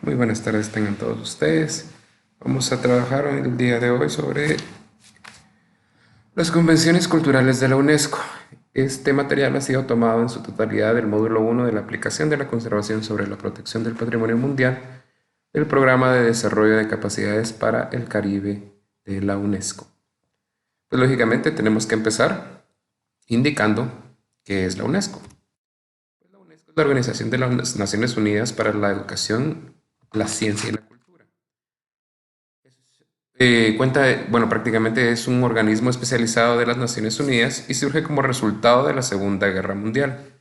Muy buenas tardes tengan todos ustedes. Vamos a trabajar el día de hoy sobre las convenciones culturales de la UNESCO. Este material ha sido tomado en su totalidad del módulo 1 de la aplicación de la conservación sobre la protección del patrimonio mundial del Programa de Desarrollo de Capacidades para el Caribe de la UNESCO. Pues lógicamente tenemos que empezar indicando qué es la UNESCO. La UNESCO es la Organización de las Naciones Unidas para la Educación, la Ciencia y la Cultura. Prácticamente es un organismo especializado de las Naciones Unidas y surge como resultado de la Segunda Guerra Mundial.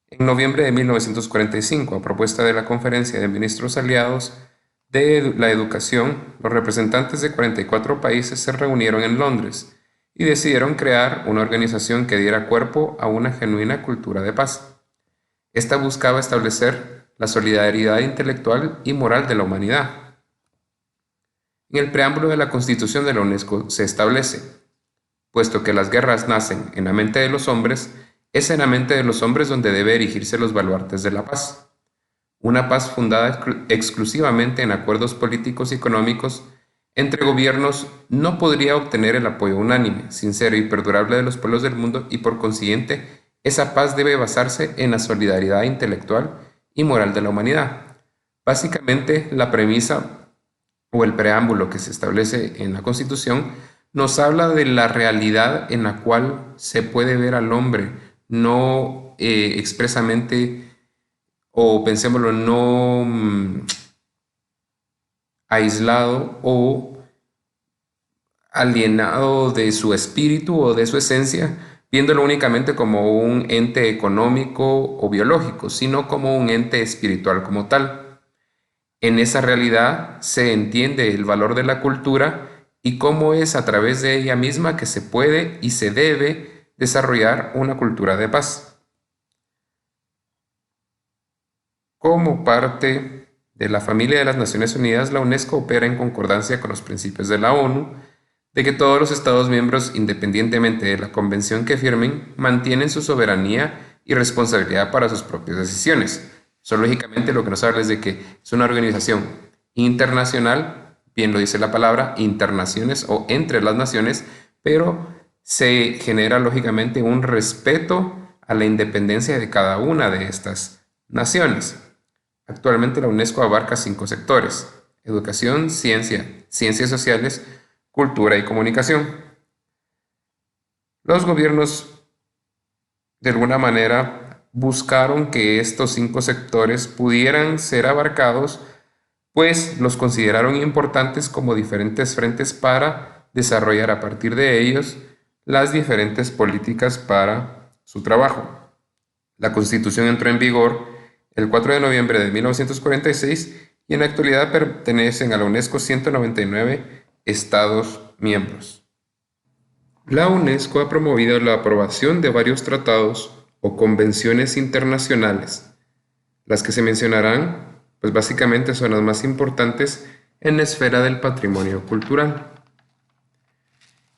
En noviembre de 1945, a propuesta de la Conferencia de Ministros Aliados de la Educación, los representantes de 44 países se reunieron en Londres y decidieron crear una organización que diera cuerpo a una genuina cultura de paz. Esta buscaba establecer la solidaridad intelectual y moral de la humanidad. En el preámbulo de la Constitución de la UNESCO se establece: puesto que las guerras nacen en la mente de los hombres, es en la mente de los hombres donde debe erigirse los baluartes de la paz. Una paz fundada exclusivamente en acuerdos políticos y económicos entre gobiernos no podría obtener el apoyo unánime, sincero y perdurable de los pueblos del mundo, y por consiguiente, esa paz debe basarse en la solidaridad intelectual y moral de la humanidad. Básicamente, la premisa o el preámbulo que se establece en la Constitución nos habla de la realidad en la cual se puede ver al hombre, no expresamente, o pensémoslo, no aislado o alienado de su espíritu o de su esencia, viéndolo únicamente como un ente económico o biológico, sino como un ente espiritual como tal. En esa realidad se entiende el valor de la cultura y cómo es a través de ella misma que se puede y se debe desarrollar una cultura de paz. Como parte de la familia de las Naciones Unidas, la UNESCO opera en concordancia con los principios de la ONU, de que todos los Estados miembros, independientemente de la convención que firmen, mantienen su soberanía y responsabilidad para sus propias decisiones. Eso, lógicamente, lo que nos habla es de que es una organización internacional, bien lo dice la palabra, internaciones o entre las naciones, pero se genera lógicamente un respeto a la independencia de cada una de estas naciones. Actualmente la UNESCO abarca 5 sectores: educación, ciencia, ciencias sociales, cultura y comunicación. Los gobiernos, de alguna manera, buscaron que estos 5 sectores pudieran ser abarcados, pues los consideraron importantes como diferentes frentes para desarrollar a partir de ellos las diferentes políticas para su trabajo. La Constitución entró en vigor el 4 de noviembre de 1946 y en la actualidad pertenecen a la UNESCO 199 Estados miembros. La UNESCO ha promovido la aprobación de varios tratados o convenciones internacionales. Las que se mencionarán, pues básicamente son las más importantes en la esfera del patrimonio cultural.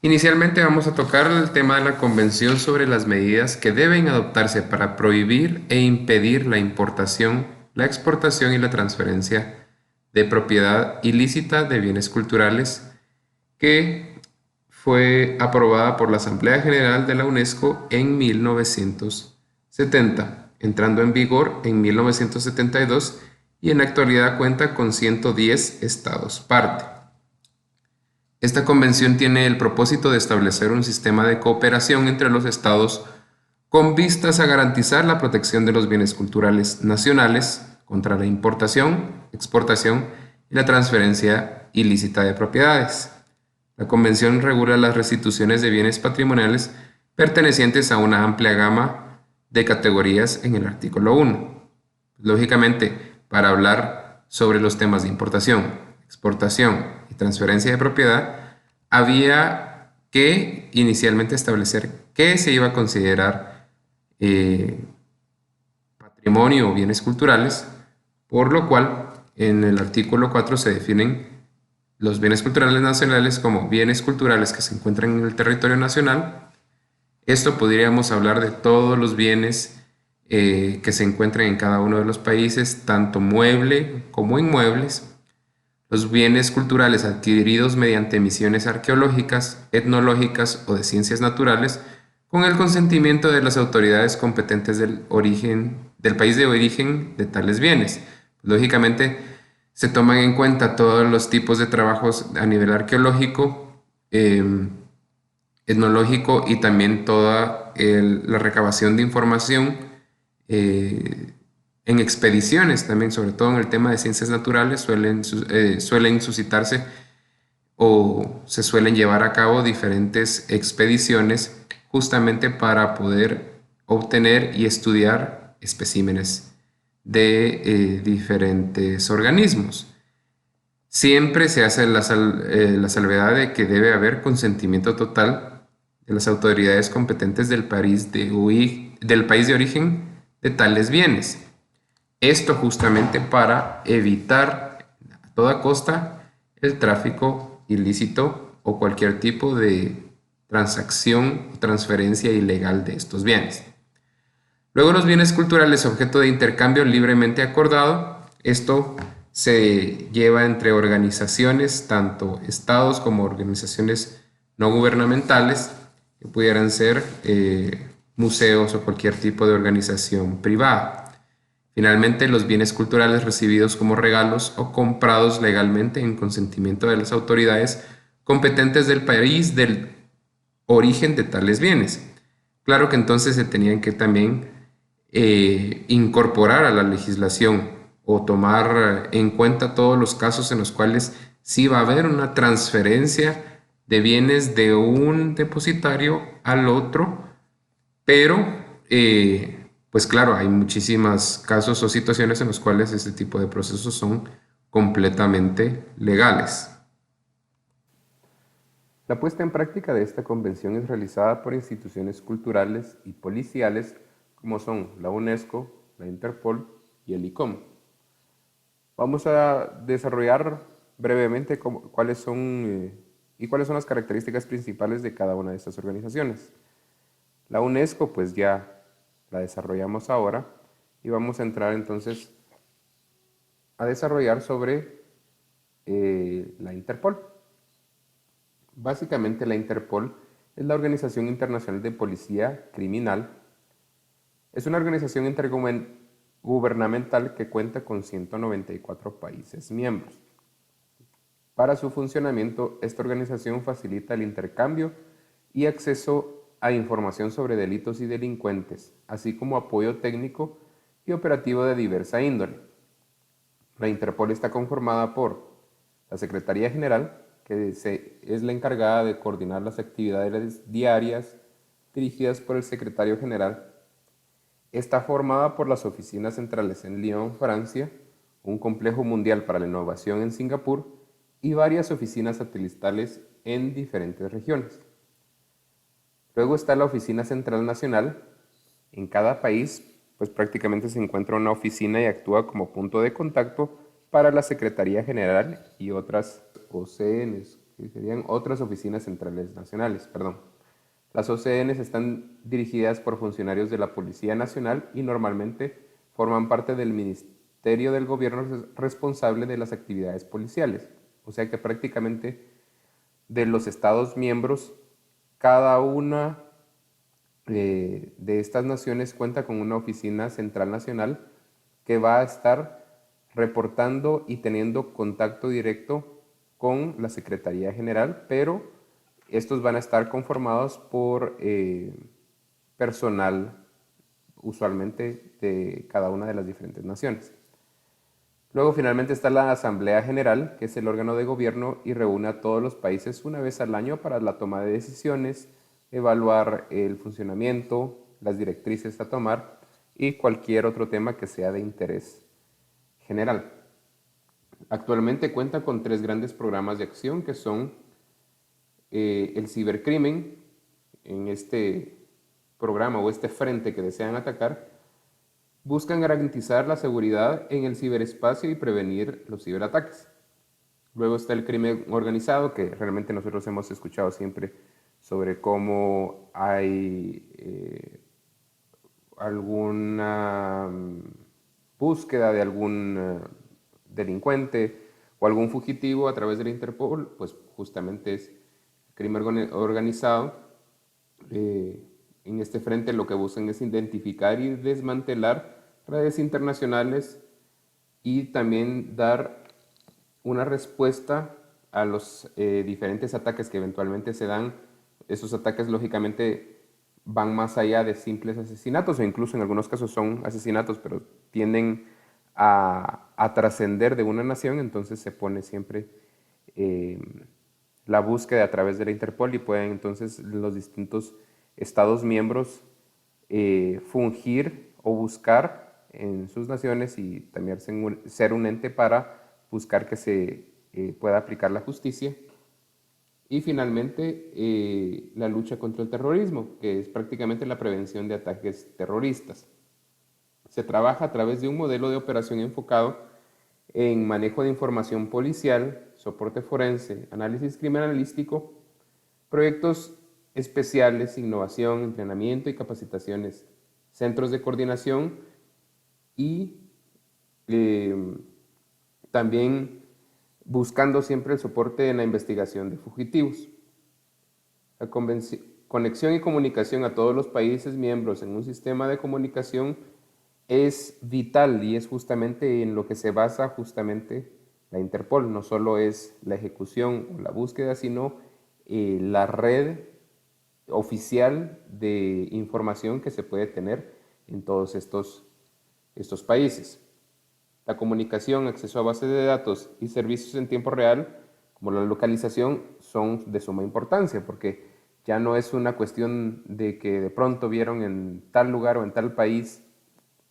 Inicialmente vamos a tocar el tema de la Convención sobre las medidas que deben adoptarse para prohibir e impedir la importación, la exportación y la transferencia de propiedad ilícita de bienes culturales, que fue aprobada por la Asamblea General de la UNESCO en 1970, entrando en vigor en 1972 y en la actualidad cuenta con 110 estados parte. Esta convención tiene el propósito de establecer un sistema de cooperación entre los estados con vistas a garantizar la protección de los bienes culturales nacionales contra la importación, exportación y la transferencia ilícita de propiedades. La convención regula las restituciones de bienes patrimoniales pertenecientes a una amplia gama de categorías en el artículo 1. Lógicamente, para hablar sobre los temas de importación, exportación y transferencia de propiedad, había que inicialmente establecer qué se iba a considerar patrimonio o bienes culturales, por lo cual en el artículo 4 se definen los bienes culturales nacionales como bienes culturales que se encuentran en el territorio nacional. Esto podríamos hablar de todos los bienes que se encuentran en cada uno de los países, tanto mueble como inmuebles, los bienes culturales adquiridos mediante misiones arqueológicas, etnológicas o de ciencias naturales, con el consentimiento de las autoridades competentes del país de origen de tales bienes. Lógicamente, se toman en cuenta todos los tipos de trabajos a nivel arqueológico, etnológico y también toda la recabación de información eh, en expediciones también, sobre todo en el tema de ciencias naturales, suelen suscitarse o se suelen llevar a cabo diferentes expediciones justamente para poder obtener y estudiar especímenes de diferentes organismos. Siempre se hace la salvedad de que debe haber consentimiento total de las autoridades competentes del país de origen de tales bienes. Esto justamente para evitar a toda costa el tráfico ilícito o cualquier tipo de transacción o transferencia ilegal de estos bienes. Luego los bienes culturales objeto de intercambio libremente acordado. Esto se lleva entre organizaciones, tanto estados como organizaciones no gubernamentales, que pudieran ser museos o cualquier tipo de organización privada. Finalmente, los bienes culturales recibidos como regalos o comprados legalmente en consentimiento de las autoridades competentes del país del origen de tales bienes. Claro que entonces se tenían que también incorporar a la legislación o tomar en cuenta todos los casos en los cuales sí va a haber una transferencia de bienes de un depositario al otro, pero pues claro, hay muchísimos casos o situaciones en los cuales este tipo de procesos son completamente legales. La puesta en práctica de esta convención es realizada por instituciones culturales y policiales como son la UNESCO, la Interpol y el ICOM. Vamos a desarrollar brevemente cuáles son las características principales de cada una de estas organizaciones. La UNESCO pues ya la desarrollamos ahora y vamos a entrar entonces a desarrollar sobre la Interpol. Básicamente la Interpol es la Organización Internacional de Policía Criminal. Es una organización intergubernamental que cuenta con 194 países miembros. Para su funcionamiento, esta organización facilita el intercambio y acceso a información sobre delitos y delincuentes, así como apoyo técnico y operativo de diversa índole. La Interpol está conformada por la Secretaría General, que es la encargada de coordinar las actividades diarias dirigidas por el Secretario General. Está formada por las oficinas centrales en Lyon, Francia, un complejo mundial para la innovación en Singapur y varias oficinas satelitales en diferentes regiones. Luego está la Oficina Central Nacional. En cada país, pues prácticamente se encuentra una oficina y actúa como punto de contacto para la Secretaría General y otras OCNs, que serían otras oficinas centrales nacionales, perdón. Las OCNs están dirigidas por funcionarios de la Policía Nacional y normalmente forman parte del Ministerio del Gobierno responsable de las actividades policiales. O sea que prácticamente de los Estados miembros, cada una de estas naciones cuenta con una oficina central nacional que va a estar reportando y teniendo contacto directo con la Secretaría General, pero estos van a estar conformados por personal usualmente de cada una de las diferentes naciones. Luego finalmente está la Asamblea General, que es el órgano de gobierno y reúne a todos los países una vez al año para la toma de decisiones, evaluar el funcionamiento, las directrices a tomar y cualquier otro tema que sea de interés general. Actualmente cuenta con 3 grandes programas de acción que son el cibercrimen, en este programa o este frente que desean atacar, buscan garantizar la seguridad en el ciberespacio y prevenir los ciberataques. Luego está el crimen organizado, que realmente nosotros hemos escuchado siempre sobre cómo hay alguna búsqueda de algún delincuente o algún fugitivo a través de la Interpol, pues justamente es crimen organizado. En este frente lo que buscan es identificar y desmantelar redes internacionales y también dar una respuesta a los diferentes ataques que eventualmente se dan. Esos ataques lógicamente van más allá de simples asesinatos o incluso en algunos casos son asesinatos, pero tienden a trascender de una nación, entonces se pone siempre eh, la búsqueda a través de la Interpol y pueden entonces los distintos Estados miembros fungir o buscar en sus naciones y también ser un ente para buscar que se pueda aplicar la justicia. Y finalmente, la lucha contra el terrorismo, que es prácticamente la prevención de ataques terroristas. Se trabaja a través de un modelo de operación enfocado en manejo de información policial, soporte forense, análisis criminalístico, proyectos especiales, innovación, entrenamiento y capacitaciones, centros de coordinación y también buscando siempre el soporte en la investigación de fugitivos. La conexión y comunicación a todos los países miembros en un sistema de comunicación es vital y es justamente en lo que se basa justamente la Interpol. No solo es la ejecución o la búsqueda, sino la red oficial de información que se puede tener en todos estos países. La comunicación, acceso a bases de datos y servicios en tiempo real, como la localización, son de suma importancia porque ya no es una cuestión de que de pronto vieron en tal lugar o en tal país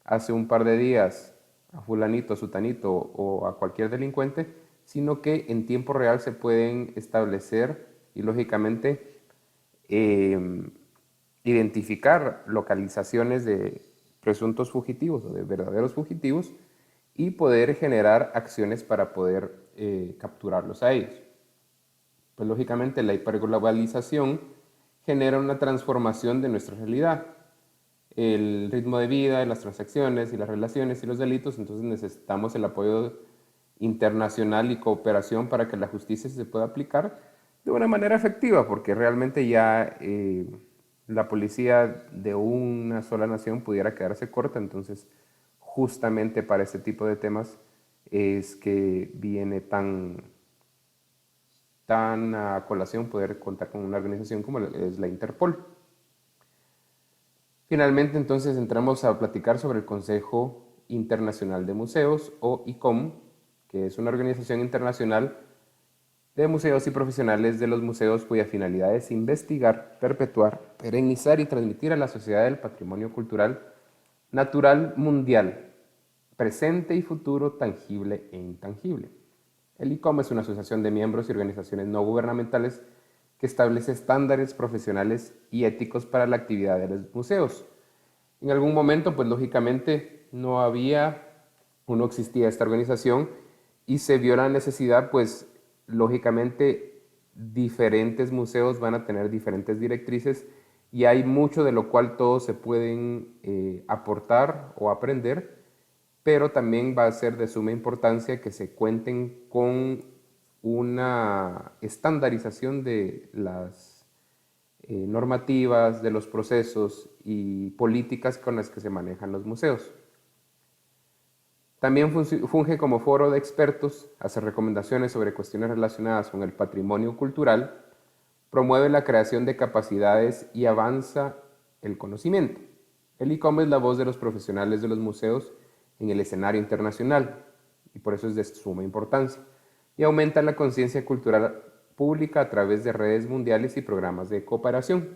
hace un par de días a fulanito, a sutanito o a cualquier delincuente, sino que en tiempo real se pueden establecer y lógicamente identificar localizaciones de presuntos fugitivos o de verdaderos fugitivos y poder generar acciones para poder capturarlos a ellos. Pues lógicamente la hiperglobalización genera una transformación de nuestra realidad. El ritmo de vida, las transacciones y las relaciones y los delitos, entonces necesitamos el apoyo internacional y cooperación para que la justicia se pueda aplicar de una manera efectiva, porque realmente ya la policía de una sola nación pudiera quedarse corta, entonces justamente para este tipo de temas es que viene tan a colación poder contar con una organización como es la Interpol. Finalmente, entonces, entramos a platicar sobre el Consejo Internacional de Museos, o ICOM, que es una organización internacional de museos y profesionales de los museos cuya finalidad es investigar, perpetuar, perennizar y transmitir a la sociedad el patrimonio cultural natural mundial, presente y futuro, tangible e intangible. El ICOM es una asociación de miembros y organizaciones no gubernamentales que establece estándares profesionales y éticos para la actividad de los museos. En algún momento, pues lógicamente no existía esta organización y se vio la necesidad, pues lógicamente diferentes museos van a tener diferentes directrices y hay mucho de lo cual todos se pueden aportar o aprender, pero también va a ser de suma importancia que se cuenten con una estandarización de las normativas, de los procesos y políticas con las que se manejan los museos. También funge como foro de expertos, hace recomendaciones sobre cuestiones relacionadas con el patrimonio cultural, promueve la creación de capacidades y avanza el conocimiento. El ICOM es la voz de los profesionales de los museos en el escenario internacional y por eso es de suma importancia y aumenta la conciencia cultural pública a través de redes mundiales y programas de cooperación.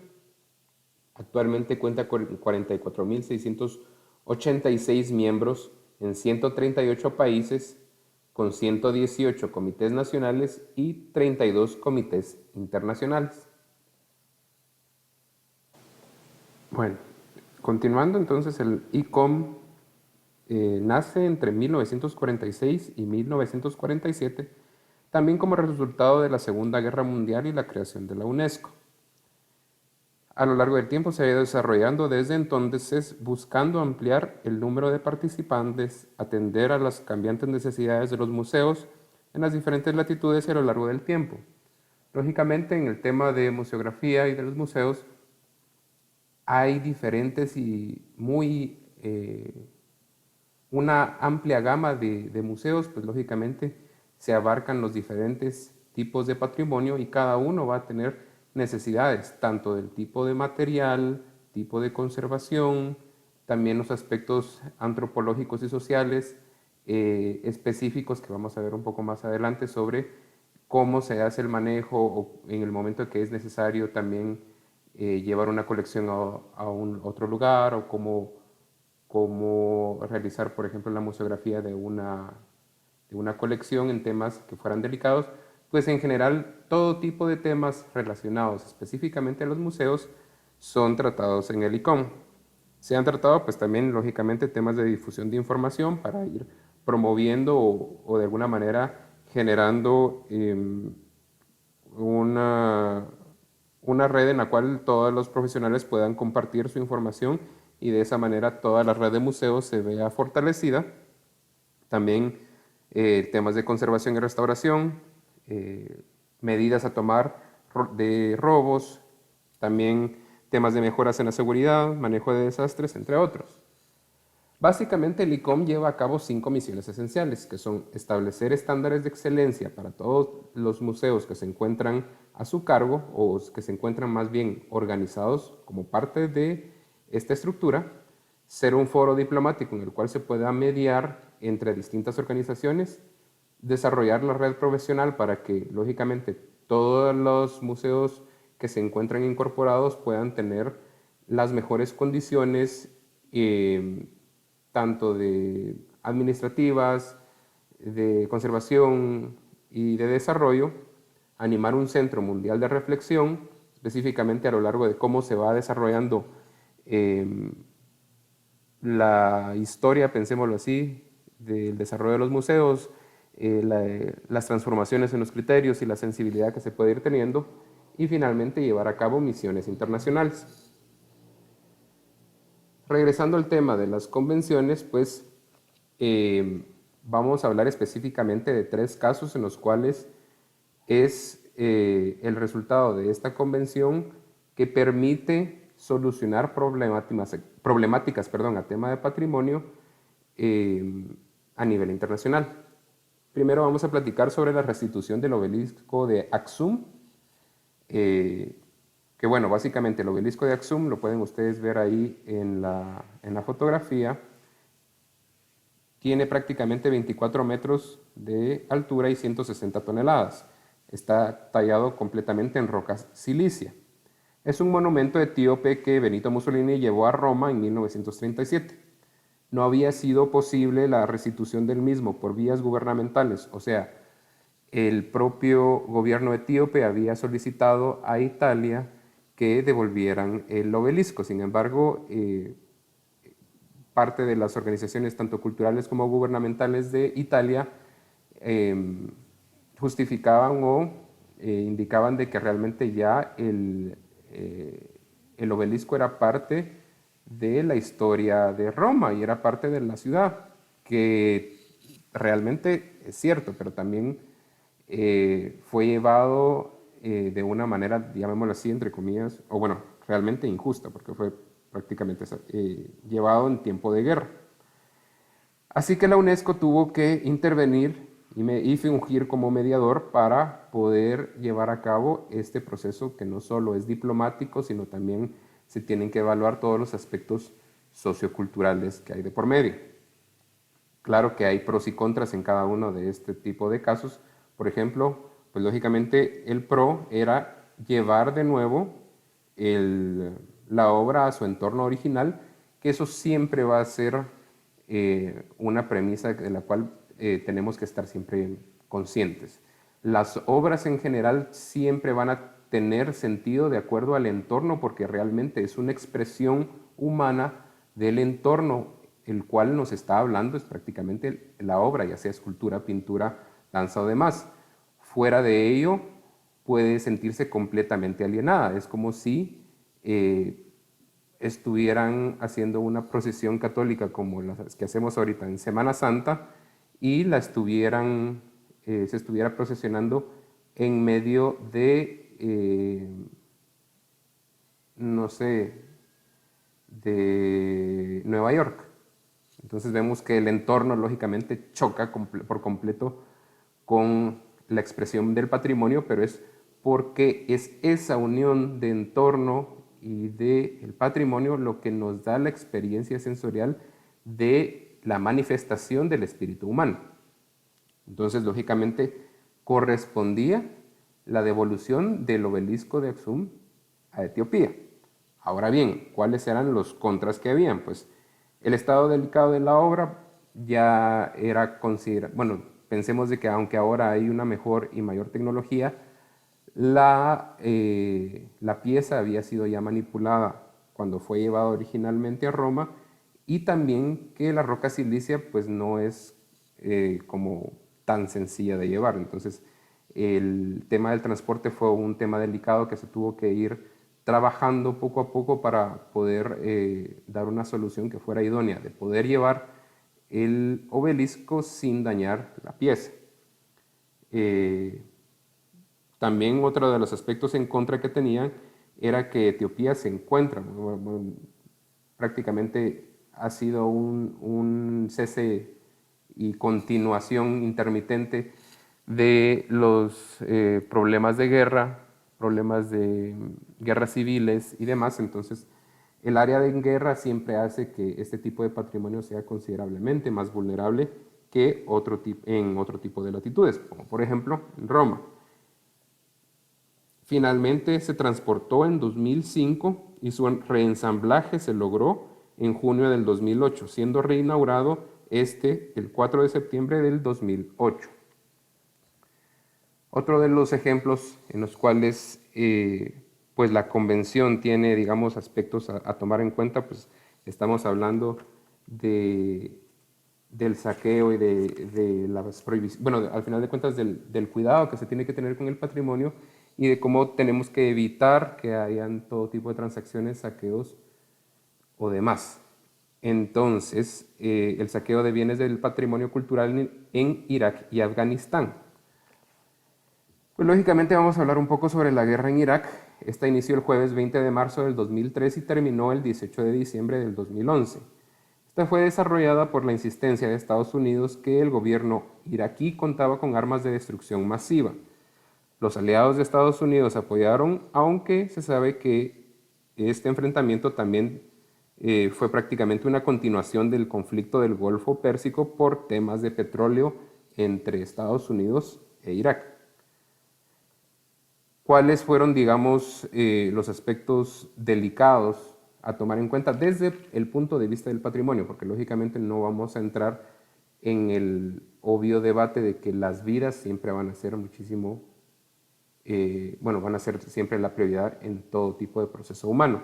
Actualmente cuenta con 44.686 miembros en 138 países, con 118 comités nacionales y 32 comités internacionales. Bueno, continuando entonces, el ICOM nace entre 1946 y 1947, también como resultado de la Segunda Guerra Mundial y la creación de la UNESCO. A lo largo del tiempo se ha ido desarrollando desde entonces, buscando ampliar el número de participantes, atender a las cambiantes necesidades de los museos en las diferentes latitudes y a lo largo del tiempo. Lógicamente, en el tema de museografía y de los museos, hay diferentes y una amplia gama de museos, pues lógicamente se abarcan los diferentes tipos de patrimonio y cada uno va a tener necesidades, tanto del tipo de material, tipo de conservación, también los aspectos antropológicos y sociales específicos que vamos a ver un poco más adelante sobre cómo se hace el manejo o en el momento que es necesario también llevar una colección a un otro lugar o cómo realizar, por ejemplo, la museografía de una colección en temas que fueran delicados, pues en general todo tipo de temas relacionados específicamente a los museos son tratados en el ICOM. Se han tratado pues también lógicamente temas de difusión de información para ir promoviendo o de alguna manera generando una, una red en la cual todos los profesionales puedan compartir su información y de esa manera toda la red de museos se vea fortalecida. También temas de conservación y restauración, medidas a tomar de robos, también temas de mejoras en la seguridad, manejo de desastres, entre otros. Básicamente el ICOM lleva a cabo 5 misiones esenciales, que son establecer estándares de excelencia para todos los museos que se encuentran a su cargo o que se encuentran más bien organizados como parte de esta estructura, ser un foro diplomático en el cual se pueda mediar entre distintas organizaciones, desarrollar la red profesional para que, lógicamente, todos los museos que se encuentran incorporados puedan tener las mejores condiciones, tanto de administrativas, de conservación y de desarrollo, animar un centro mundial de reflexión, específicamente a lo largo de cómo se va desarrollando la historia, pensémoslo así, del desarrollo de los museos, las transformaciones en los criterios y la sensibilidad que se puede ir teniendo, y finalmente llevar a cabo misiones internacionales. Regresando al tema de las convenciones, pues vamos a hablar específicamente de 3 casos en los cuales es el resultado de esta convención que permite solucionar problemáticas a tema de patrimonio a nivel internacional. Primero vamos a platicar sobre la restitución del obelisco de Aksum, que bueno, básicamente el obelisco de Aksum lo pueden ustedes ver ahí en la fotografía. Tiene prácticamente 24 metros de altura y 160 toneladas. Está tallado completamente en roca silicia. Es un monumento etíope que Benito Mussolini llevó a Roma en 1937. No había sido posible la restitución del mismo por vías gubernamentales, o sea, el propio gobierno etíope había solicitado a Italia que devolvieran el obelisco. Sin embargo, parte de las organizaciones tanto culturales como gubernamentales de Italia justificaban o indicaban de que realmente ya el obelisco era parte de la historia de Roma y era parte de la ciudad, que realmente es cierto, pero también fue llevado de una manera, llamémoslo así, entre comillas, o bueno, realmente injusta, porque fue prácticamente llevado en tiempo de guerra. Así que la UNESCO tuvo que intervenir y fungir como mediador para poder llevar a cabo este proceso que no solo es diplomático, sino también se tienen que evaluar todos los aspectos socioculturales que hay de por medio. Claro que hay pros y contras en cada uno de este tipo de casos. Por ejemplo, pues lógicamente el pro era llevar de nuevo la obra a su entorno original, que eso siempre va a ser una premisa de la cual tenemos que estar siempre conscientes. Las obras en general siempre van a tener sentido de acuerdo al entorno porque realmente es una expresión humana del entorno el cual nos está hablando, es prácticamente la obra, ya sea escultura, pintura, danza o demás. Fuera de ello puede sentirse completamente alienada, es como si estuvieran haciendo una procesión católica como las que hacemos ahorita en Semana Santa y se estuviera procesionando en medio de, no sé, de Nueva York. Entonces vemos que el entorno lógicamente choca por completo con la expresión del patrimonio, pero es porque es esa unión de entorno y del patrimonio lo que nos da la experiencia sensorial de la manifestación del espíritu humano. Entonces, lógicamente, correspondía la devolución del obelisco de Aksum a Etiopía. Ahora bien, ¿cuáles eran los contras que habían? Pues el estado delicado de la obra ya era considerado, bueno, pensemos de que aunque ahora hay una mejor y mayor tecnología, la pieza había sido ya manipulada cuando fue llevada originalmente a Roma, y también que la roca silicia pues no es como tan sencilla de llevar. Entonces el tema del transporte fue un tema delicado que se tuvo que ir trabajando poco a poco para poder dar una solución que fuera idónea, de poder llevar el obelisco sin dañar la pieza. También otro de los aspectos en contra que tenían era que Etiopía se encuentra, prácticamente ha sido un cese y continuación intermitente de los problemas de guerras civiles y demás. Entonces, el área de guerra siempre hace que este tipo de patrimonio sea considerablemente más vulnerable que en otro tipo de latitudes, como por ejemplo en Roma. Finalmente se transportó en 2005 y su reensamblaje se logró en junio del 2008, siendo reinaugurado el 4 de septiembre del 2008. Otro de los ejemplos en los cuales pues la convención tiene, digamos, aspectos a tomar en cuenta, pues estamos hablando del saqueo y de las prohibiciones, bueno, al final de cuentas del cuidado que se tiene que tener con el patrimonio y de cómo tenemos que evitar que hayan todo tipo de transacciones, saqueos o demás. Entonces, el saqueo de bienes del patrimonio cultural en Irak y Afganistán. Pues lógicamente vamos a hablar un poco sobre la guerra en Irak. Esta inició el jueves 20 de marzo del 2003 y terminó el 18 de diciembre del 2011. Esta fue desarrollada por la insistencia de Estados Unidos que el gobierno iraquí contaba con armas de destrucción masiva. Los aliados de Estados Unidos apoyaron, aunque se sabe que este enfrentamiento también fue prácticamente una continuación del conflicto del Golfo Pérsico por temas de petróleo entre Estados Unidos e Irak. ¿Cuáles fueron, digamos, los aspectos delicados a tomar en cuenta desde el punto de vista del patrimonio? Porque lógicamente no vamos a entrar en el obvio debate de que las vidas siempre van a ser muchísimo, van a ser siempre la prioridad en todo tipo de proceso humano.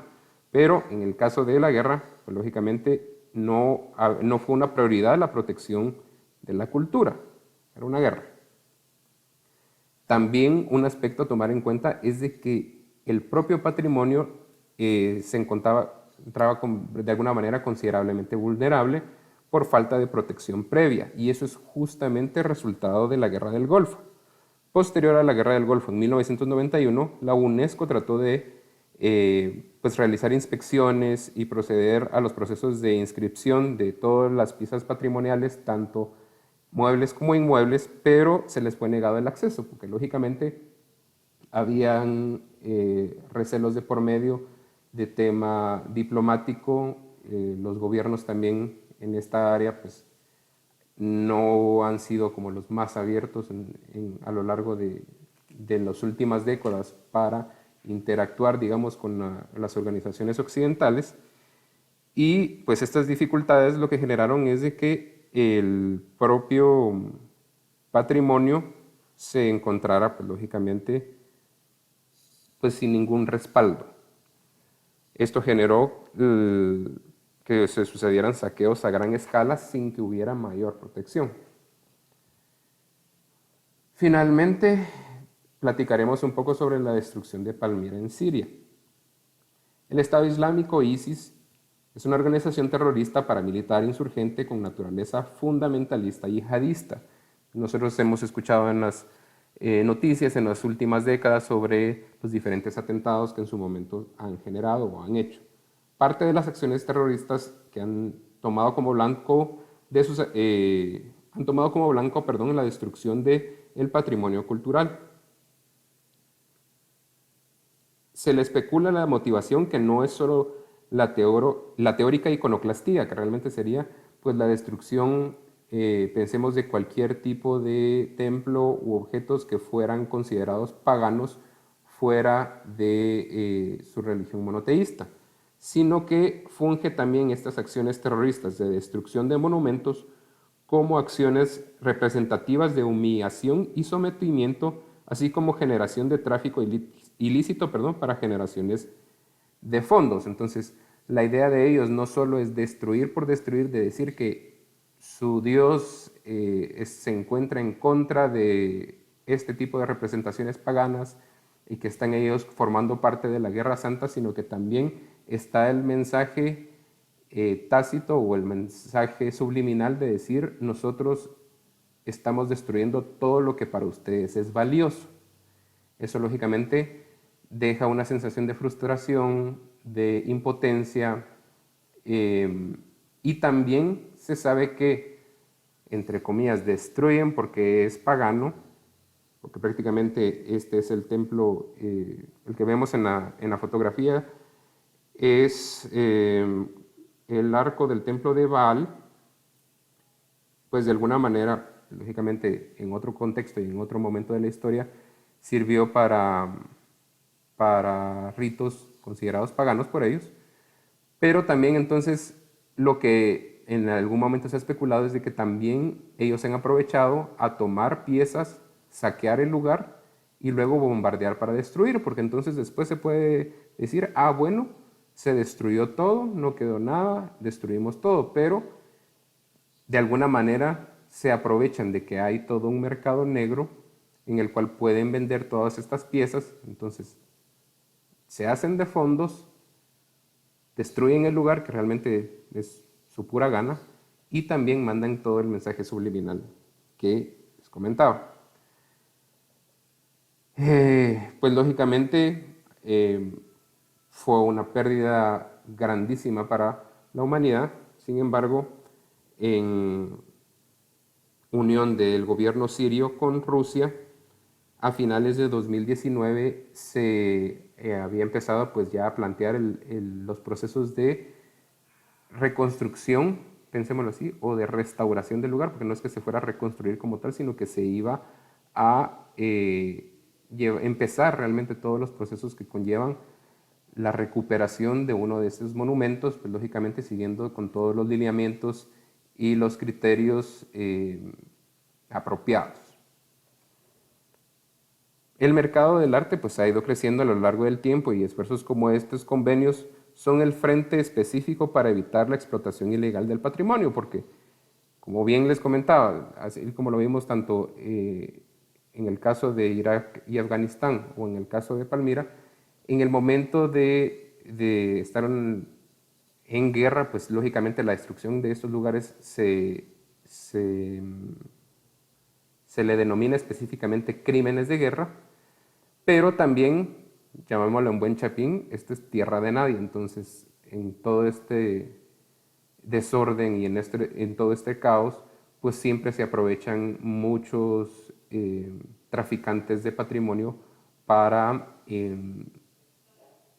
Pero en el caso de la guerra, pues lógicamente no fue una prioridad la protección de la cultura, era una guerra. También un aspecto a tomar en cuenta es de que el propio patrimonio se entraba de alguna manera considerablemente vulnerable por falta de protección previa, y eso es justamente resultado de la Guerra del Golfo. Posterior a la Guerra del Golfo, en 1991, la UNESCO trató de realizar inspecciones y proceder a los procesos de inscripción de todas las piezas patrimoniales, tanto muebles como inmuebles, pero se les fue negado el acceso, porque lógicamente habían recelos de por medio de tema diplomático. Los gobiernos también en esta área pues no han sido como los más abiertos a lo largo de las últimas décadas para interactuar, digamos, con las organizaciones occidentales. Y pues estas dificultades lo que generaron es de que el propio patrimonio se encontrara, pues lógicamente, pues sin ningún respaldo. Esto generó que se sucedieran saqueos a gran escala sin que hubiera mayor protección. Finalmente, platicaremos un poco sobre la destrucción de Palmira en Siria. El Estado Islámico, ISIS, es una organización terrorista paramilitar insurgente con naturaleza fundamentalista y yihadista. Nosotros hemos escuchado en las noticias en las últimas décadas sobre los diferentes atentados que en su momento han generado o han hecho. Parte de las acciones terroristas que han tomado como blanco la destrucción del patrimonio cultural. Se le especula la motivación que no es solo la teórica iconoclastía, que realmente sería pues la destrucción, pensemos, de cualquier tipo de templo u objetos que fueran considerados paganos fuera de su religión monoteísta, sino que funge también estas acciones terroristas de destrucción de monumentos como acciones representativas de humillación y sometimiento, así como generación de tráfico ilícito, para generaciones de fondos. Entonces, la idea de ellos no solo es destruir por destruir, de decir que su Dios se encuentra en contra de este tipo de representaciones paganas y que están ellos formando parte de la Guerra Santa, sino que también está el mensaje tácito o el mensaje subliminal de decir: nosotros estamos destruyendo todo lo que para ustedes es valioso. Eso lógicamente deja una sensación de frustración, de impotencia, y también se sabe que, entre comillas, destruyen porque es pagano, porque prácticamente este es el templo, el que vemos en la fotografía, es el arco del templo de Baal. Pues de alguna manera, lógicamente en otro contexto y en otro momento de la historia, sirvió para ritos considerados paganos por ellos, pero también entonces lo que en algún momento se ha especulado es de que también ellos han aprovechado a tomar piezas, saquear el lugar y luego bombardear para destruir, porque entonces después se puede decir: ah, bueno, se destruyó todo, no quedó nada, destruimos todo, pero de alguna manera se aprovechan de que hay todo un mercado negro en el cual pueden vender todas estas piezas. Entonces se hacen de fondos, destruyen el lugar, que realmente es su pura gana, y también mandan todo el mensaje subliminal que les comentaba. Pues lógicamente fue una pérdida grandísima para la humanidad. Sin embargo, en unión del gobierno sirio con Rusia, a finales de 2019 se había empezado pues ya a plantear los procesos de reconstrucción, pensémoslo así, o de restauración del lugar, porque no es que se fuera a reconstruir como tal, sino que se iba a empezar realmente todos los procesos que conllevan la recuperación de uno de estos monumentos, pues lógicamente siguiendo con todos los lineamientos y los criterios apropiados. El mercado del arte pues ha ido creciendo a lo largo del tiempo, y esfuerzos como estos convenios son el frente específico para evitar la explotación ilegal del patrimonio, porque, como bien les comentaba, así como lo vimos tanto en el caso de Irak y Afganistán o en el caso de Palmira, en el momento de estar en guerra, pues lógicamente la destrucción de estos lugares se le denomina específicamente crímenes de guerra, pero también, llamémoslo en buen chapín, esto es tierra de nadie. Entonces, en todo este desorden y en todo este caos, pues siempre se aprovechan muchos traficantes de patrimonio para,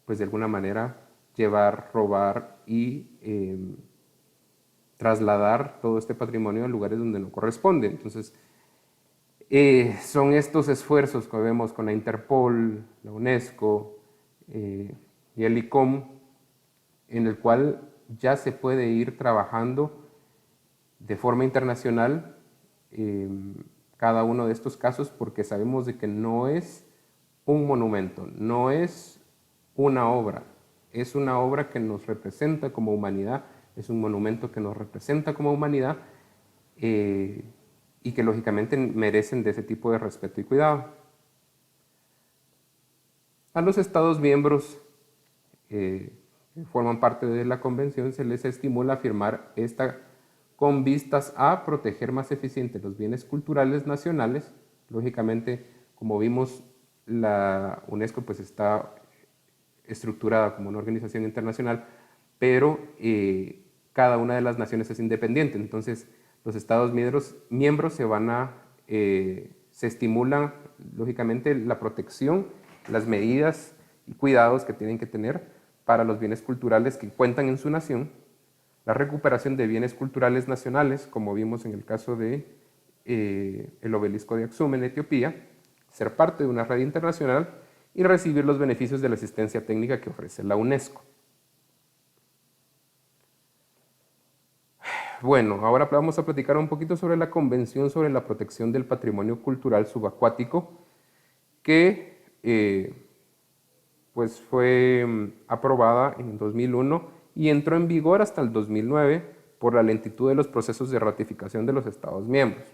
pues de alguna manera, llevar, robar y trasladar todo este patrimonio a lugares donde no corresponde. Entonces, son estos esfuerzos que vemos con la Interpol, la UNESCO y el ICOM, en el cual ya se puede ir trabajando de forma internacional cada uno de estos casos, porque sabemos de que no es un monumento, no es una obra, es una obra que nos representa como humanidad, es un monumento que nos representa como humanidad, y que lógicamente merecen de ese tipo de respeto y cuidado. A los Estados miembros forman parte de la convención, se les estimula a firmar esta con vistas a proteger más eficiente los bienes culturales nacionales. Lógicamente, como vimos, la UNESCO pues está estructurada como una organización internacional, pero cada una de las naciones es independiente. Entonces, los Estados miembros se estimulan, lógicamente, la protección, las medidas y cuidados que tienen que tener para los bienes culturales que cuentan en su nación, la recuperación de bienes culturales nacionales, como vimos en el caso de el obelisco de Aksum en Etiopía, ser parte de una red internacional y recibir los beneficios de la asistencia técnica que ofrece la UNESCO. Bueno, ahora vamos a platicar un poquito sobre la Convención sobre la Protección del Patrimonio Cultural Subacuático, que pues fue aprobada en 2001 y entró en vigor hasta el 2009 por la lentitud de los procesos de ratificación de los Estados miembros.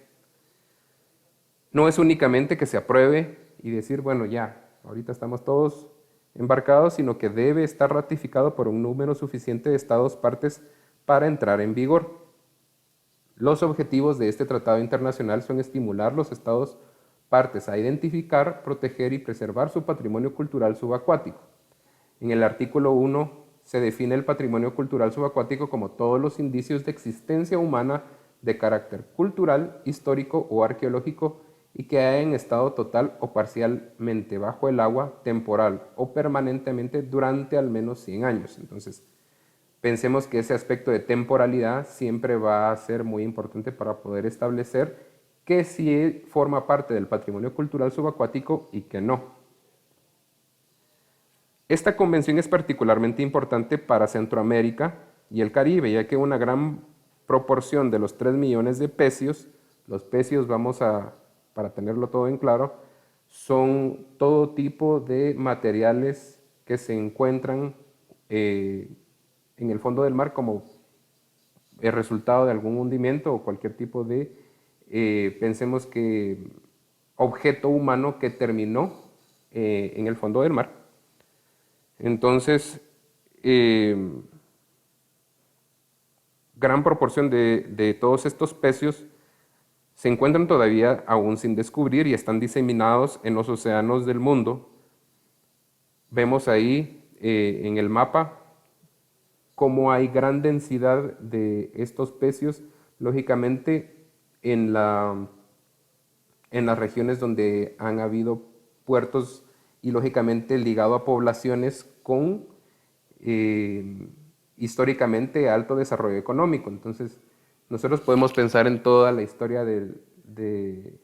No es únicamente que se apruebe y decir, bueno, ya, ahorita estamos todos embarcados, sino que debe estar ratificado por un número suficiente de Estados partes para entrar en vigor. Los objetivos de este tratado internacional son estimular los Estados partes a identificar, proteger y preservar su patrimonio cultural subacuático. En el artículo 1 se define el patrimonio cultural subacuático como todos los indicios de existencia humana de carácter cultural, histórico o arqueológico y que haya en estado total o parcialmente bajo el agua, temporal o permanentemente durante al menos 100 años. Entonces, pensemos que ese aspecto de temporalidad siempre va a ser muy importante para poder establecer que sí forma parte del patrimonio cultural subacuático y que no. Esta convención es particularmente importante para Centroamérica y el Caribe, ya que una gran proporción de los 3 millones de pecios, los pecios para tenerlo todo en claro, son todo tipo de materiales que se encuentran en el fondo del mar como el resultado de algún hundimiento o cualquier tipo de, pensemos que objeto humano que terminó en el fondo del mar. Entonces, gran proporción de todos estos pecios se encuentran todavía aún sin descubrir y están diseminados en los océanos del mundo. Vemos ahí en el mapa cómo hay gran densidad de estos pecios, lógicamente en las regiones donde han habido puertos y lógicamente ligado a poblaciones con históricamente alto desarrollo económico. Entonces, nosotros podemos pensar en toda la historia de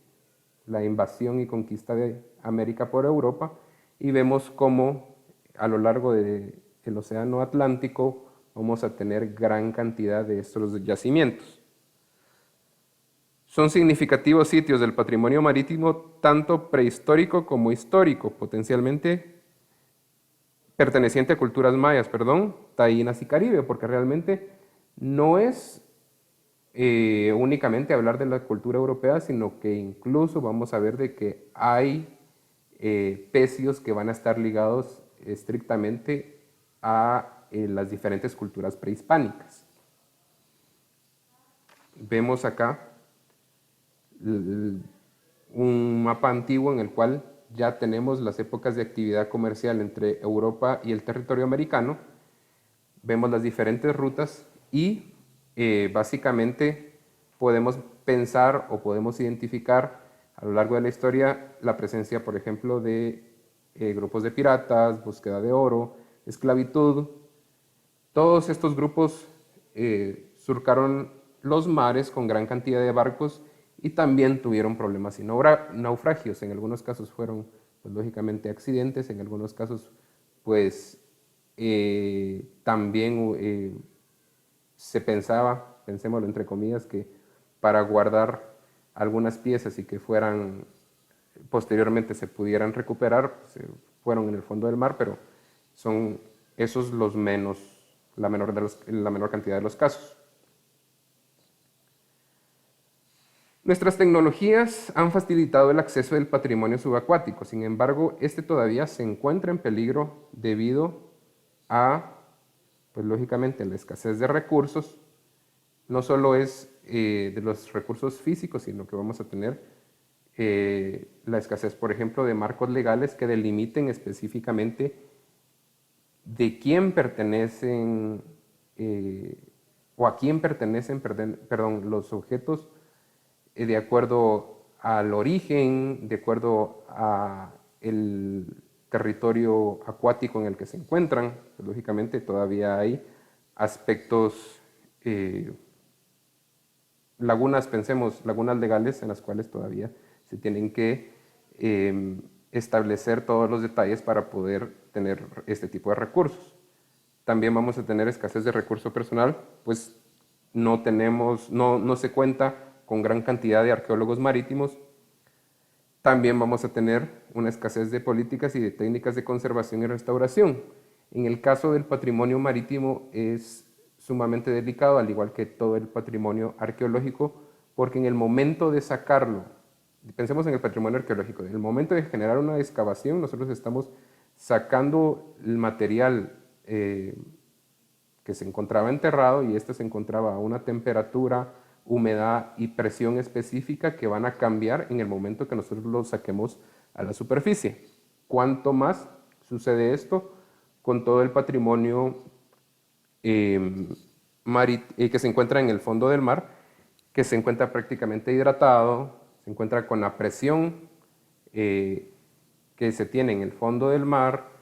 la invasión y conquista de América por Europa y vemos cómo a lo largo del océano Atlántico vamos a tener gran cantidad de estos yacimientos. Son significativos sitios del patrimonio marítimo tanto prehistórico como histórico, potencialmente perteneciente a culturas mayas, taínas y caribe, porque realmente no es únicamente hablar de la cultura europea, sino que incluso vamos a ver de que hay pecios que van a estar ligados estrictamente a las diferentes culturas prehispánicas. Vemos acá un mapa antiguo en el cual ya tenemos las épocas de actividad comercial entre Europa y el territorio americano. Vemos las diferentes rutas y básicamente podemos pensar o podemos identificar a lo largo de la historia la presencia, por ejemplo, de grupos de piratas, búsqueda de oro, esclavitud. Todos estos grupos surcaron los mares con gran cantidad de barcos y también tuvieron problemas y naufragios. En algunos casos fueron, pues, lógicamente accidentes, en algunos casos, pues, también se pensaba, pensémoslo entre comillas, que para guardar algunas piezas y que fueran, posteriormente se pudieran recuperar, se fueron en el fondo del mar, pero son esos los menos, la menor cantidad de los casos. Nuestras tecnologías han facilitado el acceso del patrimonio subacuático, sin embargo, este todavía se encuentra en peligro debido a pues lógicamente la escasez de recursos no solo es de los recursos físicos, sino que vamos a tener la escasez, por ejemplo, de marcos legales que delimiten específicamente de quién pertenecen o a quién pertenecen, perdón, los objetos de acuerdo al origen, de acuerdo a el territorio acuático en el que se encuentran. Pues, lógicamente todavía hay aspectos, lagunas, pensemos, lagunas legales en las cuales todavía se tienen que establecer todos los detalles para poder tener este tipo de recursos. También vamos a tener escasez de recurso personal, pues no se cuenta con gran cantidad de arqueólogos marítimos. También vamos a tener una escasez de políticas y de técnicas de conservación y restauración. En el caso del patrimonio marítimo es sumamente delicado, al igual que todo el patrimonio arqueológico, porque en el momento de sacarlo, pensemos en el patrimonio arqueológico, en el momento de generar una excavación, nosotros estamos sacando el material que se encontraba enterrado y este se encontraba a una temperatura, humedad y presión específica que van a cambiar en el momento que nosotros lo saquemos a la superficie. ¿Cuánto más sucede esto con todo el patrimonio que se encuentra en el fondo del mar, que se encuentra prácticamente hidratado, se encuentra con la presión que se tiene en el fondo del mar,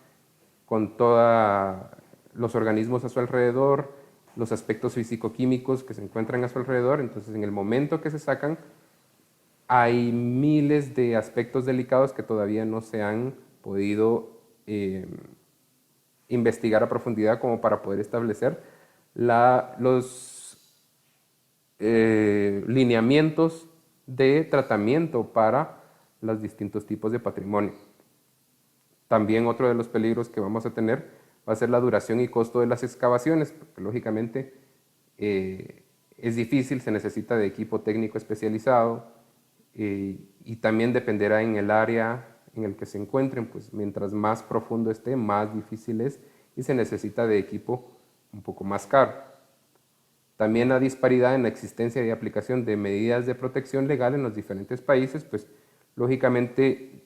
con todos los organismos a su alrededor, los aspectos físico-químicos que se encuentran a su alrededor? Entonces, en el momento que se sacan, hay miles de aspectos delicados que todavía no se han podido investigar a profundidad como para poder establecer los lineamientos de tratamiento para los distintos tipos de patrimonio. También otro de los peligros que vamos a tener va a ser la duración y costo de las excavaciones, porque lógicamente es difícil, se necesita de equipo técnico especializado y también dependerá en el área en el que se encuentren, pues mientras más profundo esté, más difícil es y se necesita de equipo un poco más caro. También la disparidad en la existencia y aplicación de medidas de protección legal en los diferentes países, pues lógicamente,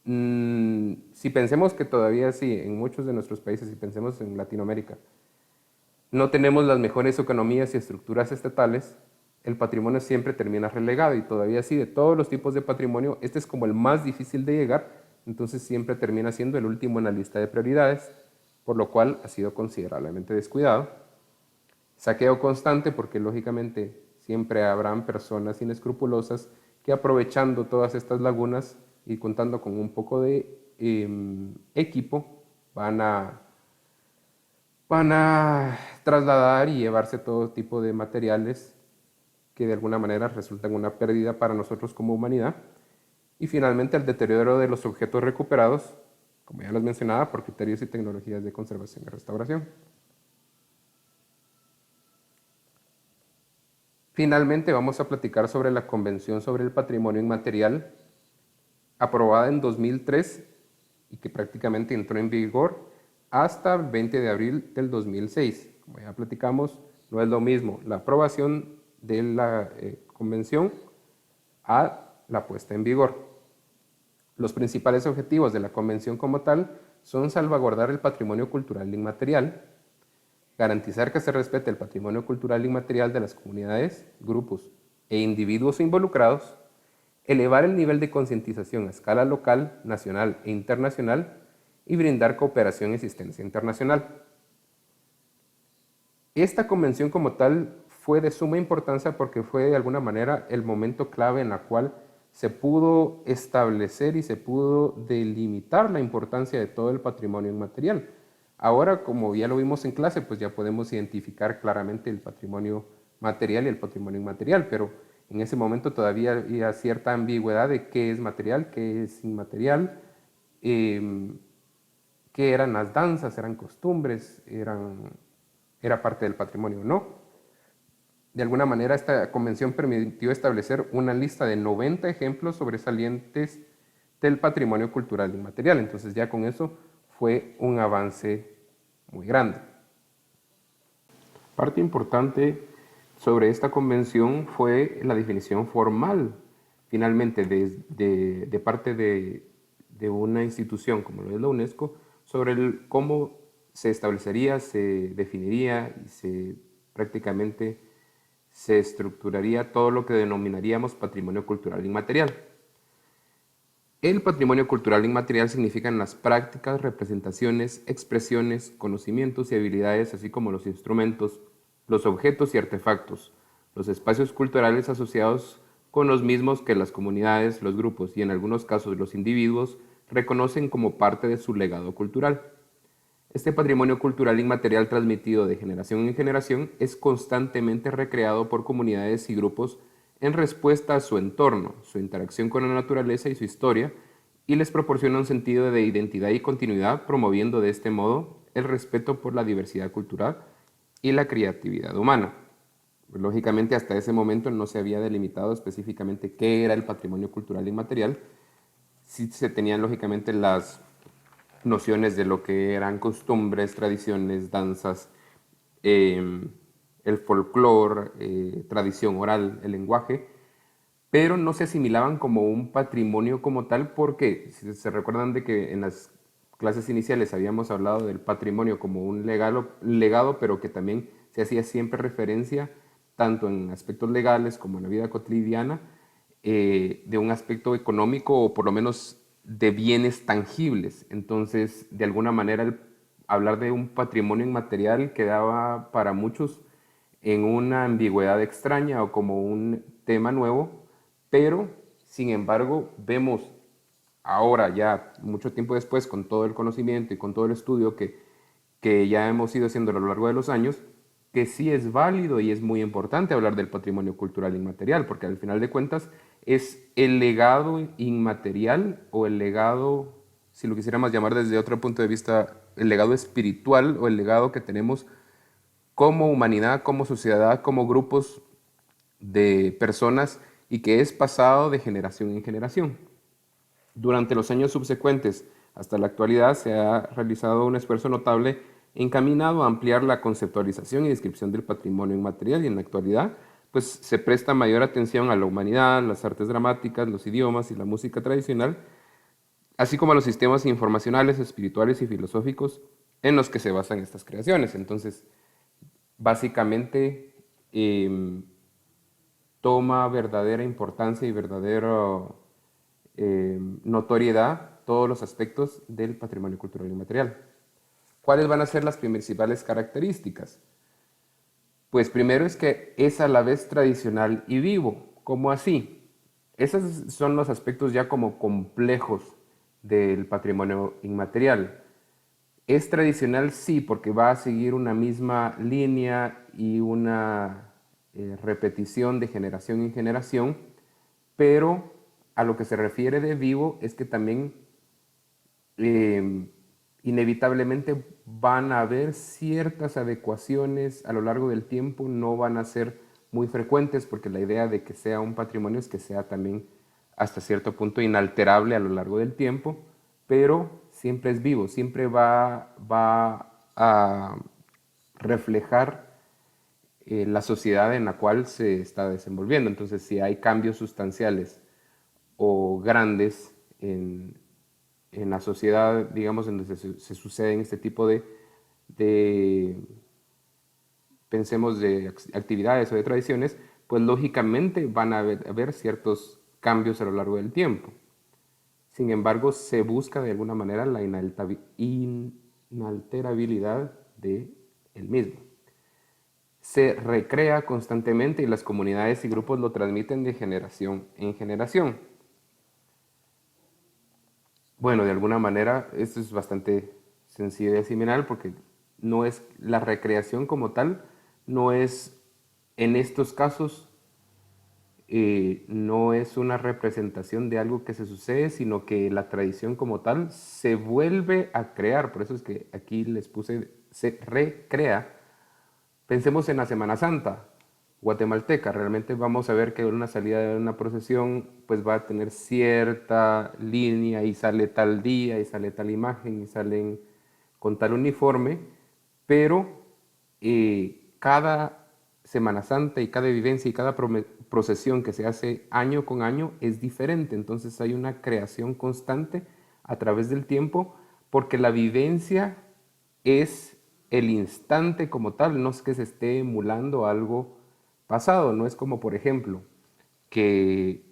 si pensemos que todavía sí, en muchos de nuestros países, si pensemos en Latinoamérica, no tenemos las mejores economías y estructuras estatales, el patrimonio siempre termina relegado y todavía sí, de todos los tipos de patrimonio, este es como el más difícil de llegar, entonces siempre termina siendo el último en la lista de prioridades, por lo cual ha sido considerablemente descuidado. Saqueo constante porque lógicamente siempre habrán personas inescrupulosas que aprovechando todas estas lagunas y contando con un poco de equipo van a trasladar y llevarse todo tipo de materiales que de alguna manera resultan una pérdida para nosotros como humanidad. Y finalmente el deterioro de los objetos recuperados, como ya les mencionaba, por criterios y tecnologías de conservación y restauración. Finalmente vamos a platicar sobre la Convención sobre el Patrimonio Inmaterial, aprobada en 2003 y que prácticamente entró en vigor hasta el 20 de abril del 2006. Como ya platicamos, no es lo mismo la aprobación de la convención a la puesta en vigor. Los principales objetivos de la convención como tal son salvaguardar el patrimonio cultural inmaterial, garantizar que se respete el patrimonio cultural inmaterial de las comunidades, grupos e individuos involucrados, elevar el nivel de concientización a escala local, nacional e internacional y brindar cooperación y asistencia internacional. Esta convención como tal fue de suma importancia porque fue de alguna manera el momento clave en el cual se pudo establecer y se pudo delimitar la importancia de todo el patrimonio inmaterial. Ahora, como ya lo vimos en clase, pues ya podemos identificar claramente el patrimonio material y el patrimonio inmaterial, pero en ese momento todavía había cierta ambigüedad de qué es material, qué es inmaterial, qué eran las danzas, eran costumbres, era parte del patrimonio o no. De alguna manera, esta convención permitió establecer una lista de 90 ejemplos sobresalientes del patrimonio cultural inmaterial. Entonces ya con eso fue un avance muy grande. Parte importante sobre esta convención fue la definición formal, finalmente, de parte de una institución como lo es la UNESCO, sobre cómo se establecería, se definiría y prácticamente se estructuraría todo lo que denominaríamos patrimonio cultural inmaterial. El patrimonio cultural inmaterial significan las prácticas, representaciones, expresiones, conocimientos y habilidades, así como los instrumentos, los objetos y artefactos, los espacios culturales asociados con los mismos que las comunidades, los grupos y en algunos casos los individuos reconocen como parte de su legado cultural. Este patrimonio cultural inmaterial transmitido de generación en generación es constantemente recreado por comunidades y grupos en respuesta a su entorno, su interacción con la naturaleza y su historia, y les proporciona un sentido de identidad y continuidad, promoviendo de este modo el respeto por la diversidad cultural y la creatividad humana. Lógicamente, hasta ese momento no se había delimitado específicamente qué era el patrimonio cultural inmaterial. Sí se tenían lógicamente las nociones de lo que eran costumbres, tradiciones, danzas, el folclore, tradición oral, el lenguaje, pero no se asimilaban como un patrimonio como tal porque, si se recuerdan de que en las clases iniciales habíamos hablado del patrimonio como un legado, pero que también se hacía siempre referencia, tanto en aspectos legales como en la vida cotidiana, de un aspecto económico o por lo menos de bienes tangibles. Entonces, de alguna manera, hablar de un patrimonio inmaterial quedaba para muchos en una ambigüedad extraña o como un tema nuevo, pero sin embargo vemos ahora ya mucho tiempo después con todo el conocimiento y con todo el estudio que ya hemos ido haciendo a lo largo de los años, que sí es válido y es muy importante hablar del patrimonio cultural inmaterial, porque al final de cuentas es el legado inmaterial o el legado, si lo quisiéramos llamar desde otro punto de vista, el legado espiritual o el legado que tenemos como humanidad, como sociedad, como grupos de personas y que es pasado de generación en generación. Durante los años subsecuentes hasta la actualidad se ha realizado un esfuerzo notable encaminado a ampliar la conceptualización y descripción del patrimonio inmaterial y en la actualidad pues se presta mayor atención a la humanidad, las artes dramáticas, los idiomas y la música tradicional, así como a los sistemas informacionales, espirituales y filosóficos en los que se basan estas creaciones. Entonces, básicamente toma verdadera importancia y verdadera notoriedad todos los aspectos del patrimonio cultural inmaterial. ¿Cuáles van a ser las principales características? Pues primero es que es a la vez tradicional y vivo. ¿Cómo así? Esos son los aspectos ya como complejos del patrimonio inmaterial. Es tradicional, sí, porque va a seguir una misma línea y una repetición de generación en generación, pero a lo que se refiere de vivo es que también eh, inevitablemente van a haber ciertas adecuaciones a lo largo del tiempo, no van a ser muy frecuentes porque la idea de que sea un patrimonio es que sea también hasta cierto punto inalterable a lo largo del tiempo, pero siempre es vivo, siempre va a reflejar la sociedad en la cual se está desenvolviendo. Entonces, si hay cambios sustanciales o grandes en la sociedad, digamos, en donde se suceden este tipo de, pensemos, de actividades o de tradiciones, pues lógicamente van a haber ciertos cambios a lo largo del tiempo. Sin embargo, se busca de alguna manera la inalterabilidad de el mismo. Se recrea constantemente y las comunidades y grupos lo transmiten de generación en generación. Bueno, de alguna manera esto es bastante sencillo de asimilar porque no es la recreación como tal, no es en estos casos no es una representación de algo que se sucede, sino que la tradición como tal se vuelve a crear. Por eso es que aquí les puse se recrea. Pensemos en la Semana Santa guatemalteca. Realmente vamos a ver que una salida de una procesión pues va a tener cierta línea y sale tal día y sale tal imagen y salen con tal uniforme, pero cada Semana Santa y cada vivencia y cada procesión que se hace año con año es diferente. Entonces hay una creación constante a través del tiempo porque la vivencia es el instante como tal, no es que se esté emulando algo pasado, no es como por ejemplo que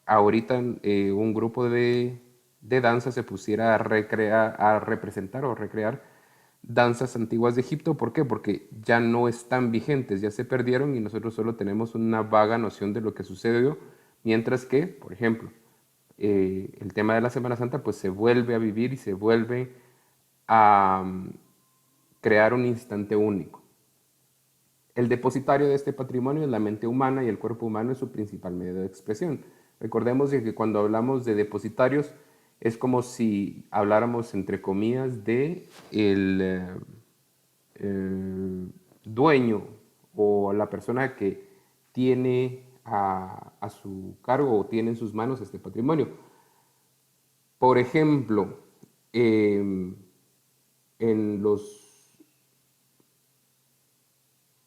ahorita un grupo de danza se pusiera a recrear, a representar o recrear danzas antiguas de Egipto. ¿Por qué? Porque ya no están vigentes, ya se perdieron y nosotros solo tenemos una vaga noción de lo que sucedió, mientras que, por ejemplo, el tema de la Semana Santa pues se vuelve a vivir y se vuelve a crear un instante único. El depositario de este patrimonio es la mente humana y el cuerpo humano es su principal medio de expresión. Recordemos que cuando hablamos de depositarios es como si habláramos entre comillas de dueño o la persona que tiene a su cargo o tiene en sus manos este patrimonio. Por ejemplo, en los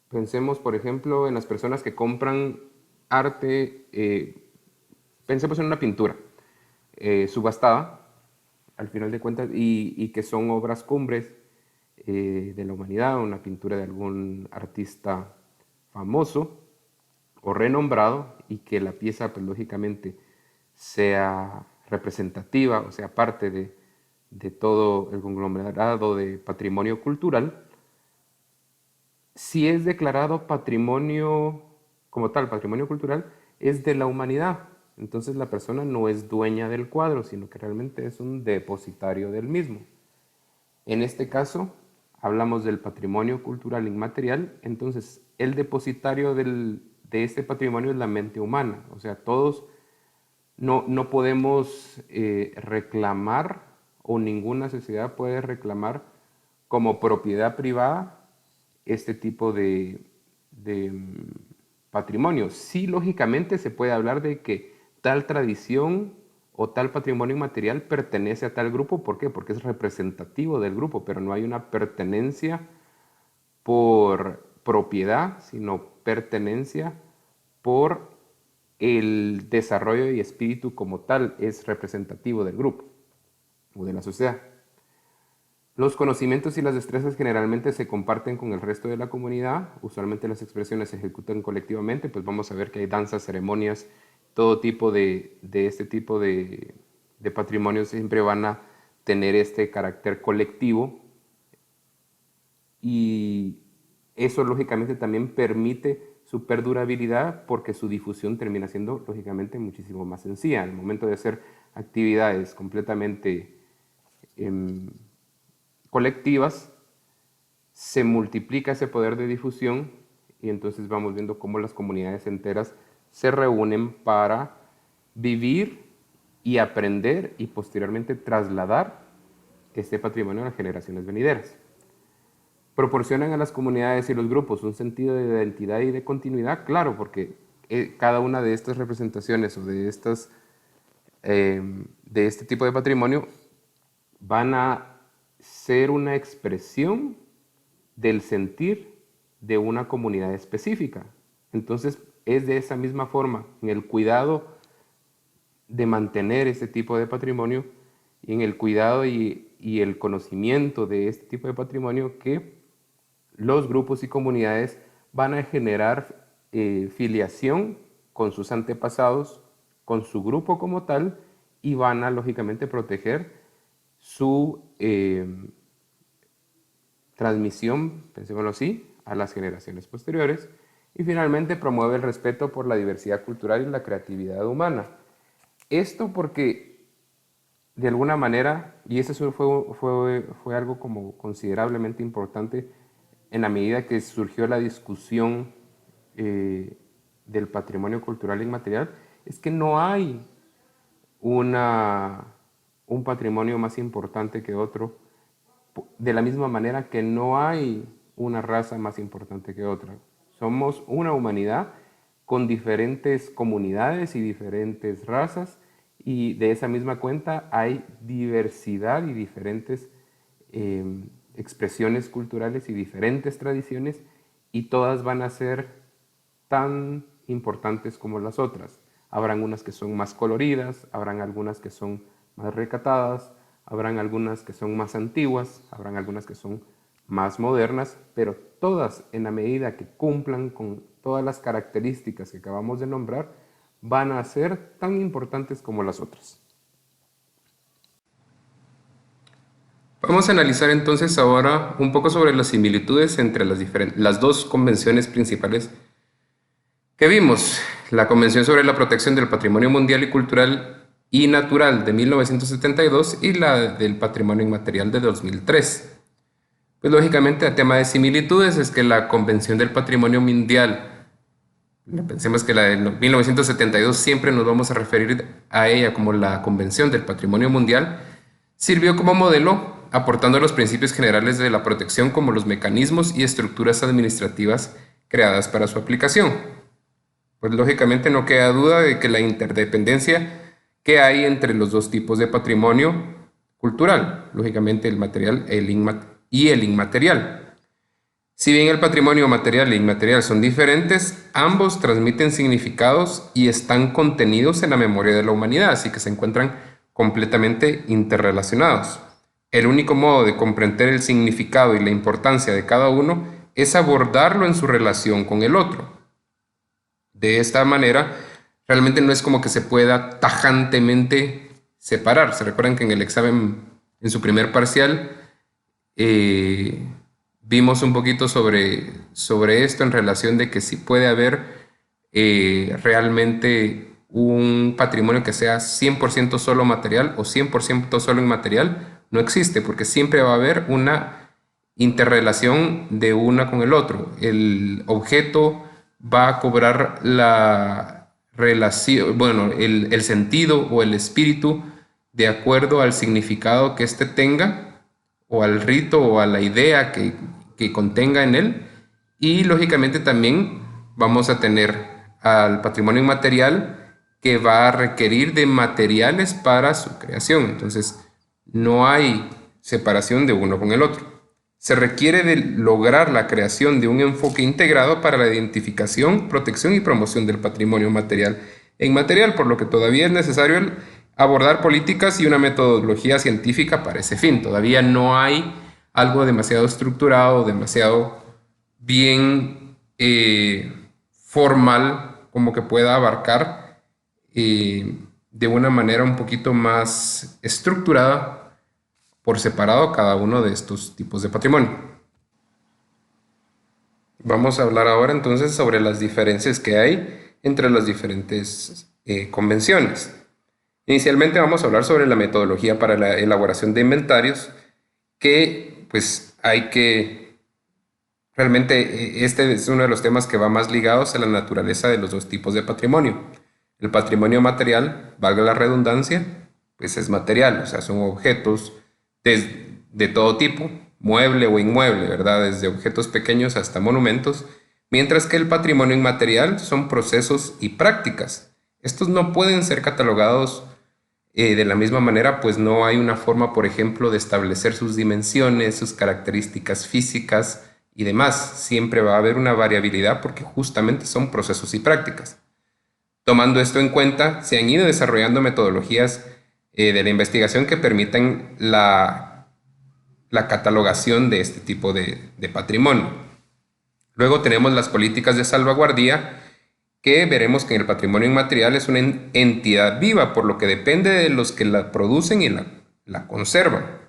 pensemos, por ejemplo, en las personas que compran arte, pensemos en una pintura subastada, al final de cuentas, y que son obras cumbres de la humanidad, una pintura de algún artista famoso o renombrado, y que la pieza, pues lógicamente, sea representativa, o sea, parte de todo el conglomerado de patrimonio cultural. Si es declarado patrimonio como tal, patrimonio cultural, es de la humanidad. Entonces la persona no es dueña del cuadro, sino que realmente es un depositario del mismo. En este caso, hablamos del patrimonio cultural inmaterial, entonces el depositario de este patrimonio es la mente humana. O sea, todos no podemos reclamar, o ninguna sociedad puede reclamar como propiedad privada este tipo de patrimonio. Sí, lógicamente se puede hablar de que tal tradición o tal patrimonio inmaterial pertenece a tal grupo. ¿Por qué? Porque es representativo del grupo, pero no hay una pertenencia por propiedad, sino pertenencia por el desarrollo y espíritu como tal es representativo del grupo o de la sociedad. Los conocimientos y las destrezas generalmente se comparten con el resto de la comunidad. Usualmente las expresiones se ejecutan colectivamente, pues vamos a ver que hay danzas, ceremonias, todo tipo de este tipo de patrimonios siempre van a tener este carácter colectivo, y eso lógicamente también permite su perdurabilidad porque su difusión termina siendo lógicamente muchísimo más sencilla. Al momento de hacer actividades completamente colectivas, se multiplica ese poder de difusión y entonces vamos viendo cómo las comunidades enteras se reúnen para vivir y aprender y posteriormente trasladar este patrimonio a las generaciones venideras. ¿Proporcionan a las comunidades y los grupos un sentido de identidad y de continuidad? Claro, porque cada una de estas representaciones o de este tipo de patrimonio van a ser una expresión del sentir de una comunidad específica. Entonces es de esa misma forma, en el cuidado de mantener este tipo de patrimonio y en el cuidado y el conocimiento de este tipo de patrimonio, que los grupos y comunidades van a generar filiación con sus antepasados, con su grupo como tal, y van a lógicamente proteger su transmisión, pensémoslo así, a las generaciones posteriores. Y finalmente promueve el respeto por la diversidad cultural y la creatividad humana. Esto porque de alguna manera, y eso fue algo como considerablemente importante en la medida que surgió la discusión del patrimonio cultural inmaterial, es que no hay un patrimonio más importante que otro, de la misma manera que no hay una raza más importante que otra. Somos una humanidad con diferentes comunidades y diferentes razas, y de esa misma cuenta hay diversidad y diferentes expresiones culturales y diferentes tradiciones, y todas van a ser tan importantes como las otras. Habrán unas que son más coloridas, habrán algunas que son más recatadas, habrán algunas que son más antiguas, habrán algunas que son más modernas, pero todas, en la medida que cumplan con todas las características que acabamos de nombrar, van a ser tan importantes como las otras. Vamos a analizar entonces ahora un poco sobre las similitudes entre las dos convenciones principales que vimos: la Convención sobre la Protección del Patrimonio Mundial y Cultural y Natural de 1972 y la del Patrimonio Inmaterial de 2003. Pues lógicamente el tema de similitudes es que la Convención del Patrimonio Mundial, pensemos que la de 1972 siempre nos vamos a referir a ella como la Convención del Patrimonio Mundial, sirvió como modelo aportando los principios generales de la protección como los mecanismos y estructuras administrativas creadas para su aplicación. Pues lógicamente no queda duda de que la interdependencia que hay entre los dos tipos de patrimonio cultural, lógicamente el material y el inmaterial. Si bien el patrimonio material e inmaterial son diferentes, ambos transmiten significados y están contenidos en la memoria de la humanidad, así que se encuentran completamente interrelacionados. El único modo de comprender el significado y la importancia de cada uno es abordarlo en su relación con el otro. De esta manera, realmente no es como que se pueda tajantemente separar. Se recuerdan que en el examen, en su primer parcial, vimos un poquito sobre esto en relación de que sí puede haber realmente un patrimonio que sea 100% solo material o 100% solo inmaterial. No existe, porque siempre va a haber una interrelación de una con el otro. El objeto va a cobrar la relación, bueno, el sentido o el espíritu de acuerdo al significado que éste tenga, o al rito o a la idea que contenga en él. Y lógicamente también vamos a tener al patrimonio inmaterial, que va a requerir de materiales para su creación. Entonces, no hay separación de uno con el otro. Se requiere de lograr la creación de un enfoque integrado para la identificación, protección y promoción del patrimonio material e inmaterial, por lo que todavía es necesario abordar políticas y una metodología científica para ese fin. Todavía no hay algo demasiado estructurado, demasiado bien formal, como que pueda abarcar de una manera un poquito más estructurada por separado cada uno de estos tipos de patrimonio. Vamos a hablar ahora entonces sobre las diferencias que hay entre las diferentes convenciones. Inicialmente vamos a hablar sobre la metodología para la elaboración de inventarios, que pues hay que... Realmente este es uno de los temas que va más ligados a la naturaleza de los dos tipos de patrimonio. El patrimonio material, valga la redundancia, pues es material, o sea, son objetos de todo tipo, mueble o inmueble, ¿verdad? Desde objetos pequeños hasta monumentos, mientras que el patrimonio inmaterial son procesos y prácticas. Estos no pueden ser catalogados de la misma manera, pues no hay una forma, por ejemplo, de establecer sus dimensiones, sus características físicas y demás. Siempre va a haber una variabilidad porque justamente son procesos y prácticas. Tomando esto en cuenta, se han ido desarrollando metodologías de la investigación que permiten la catalogación de este tipo de patrimonio. Luego tenemos las políticas de salvaguardia, que veremos que en el patrimonio inmaterial es una entidad viva, por lo que depende de los que la producen y la conservan.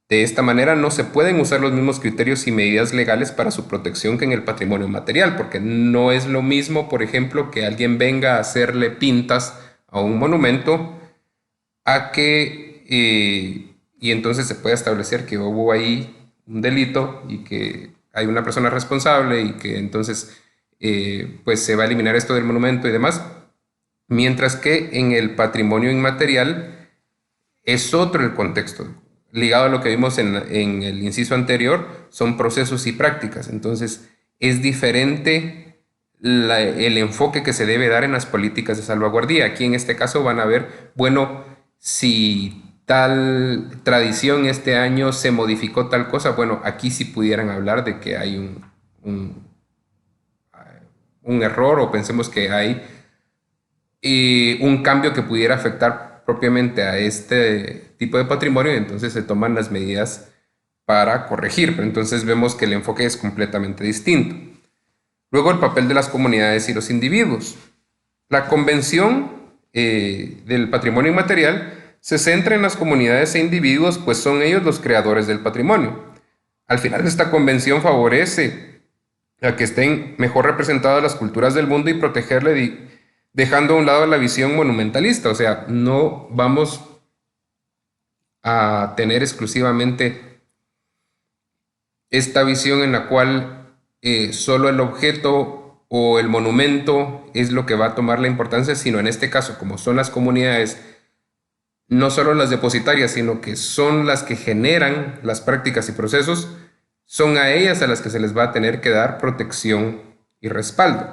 De esta manera no se pueden usar los mismos criterios y medidas legales para su protección que en el patrimonio material, porque no es lo mismo, por ejemplo, que alguien venga a hacerle pintas a un monumento a que y entonces se puede establecer que hubo ahí un delito y que hay una persona responsable y que entonces pues se va a eliminar esto del monumento y demás, mientras que en el patrimonio inmaterial es otro el contexto. Ligado a lo que vimos en el inciso anterior, son procesos y prácticas. Entonces es diferente el enfoque que se debe dar en las políticas de salvaguardia. Aquí en este caso van a ver, bueno, si tal tradición este año se modificó tal cosa, bueno, aquí sí pudieran hablar de que hay un error o pensemos que hay un cambio que pudiera afectar propiamente a este tipo de patrimonio, y entonces se toman las medidas para corregir. Pero entonces vemos que el enfoque es completamente distinto. Luego, el papel de las comunidades y los individuos. La Convención del Patrimonio Inmaterial se centra en las comunidades e individuos, pues son ellos los creadores del patrimonio. Al final, esta convención favorece a que estén mejor representadas las culturas del mundo y protegerle, dejando a un lado la visión monumentalista. O sea, no vamos a tener exclusivamente esta visión en la cual solo el objeto o el monumento es lo que va a tomar la importancia, sino en este caso, como son las comunidades, no solo las depositarias, sino que son las que generan las prácticas y procesos, son a ellas a las que se les va a tener que dar protección y respaldo.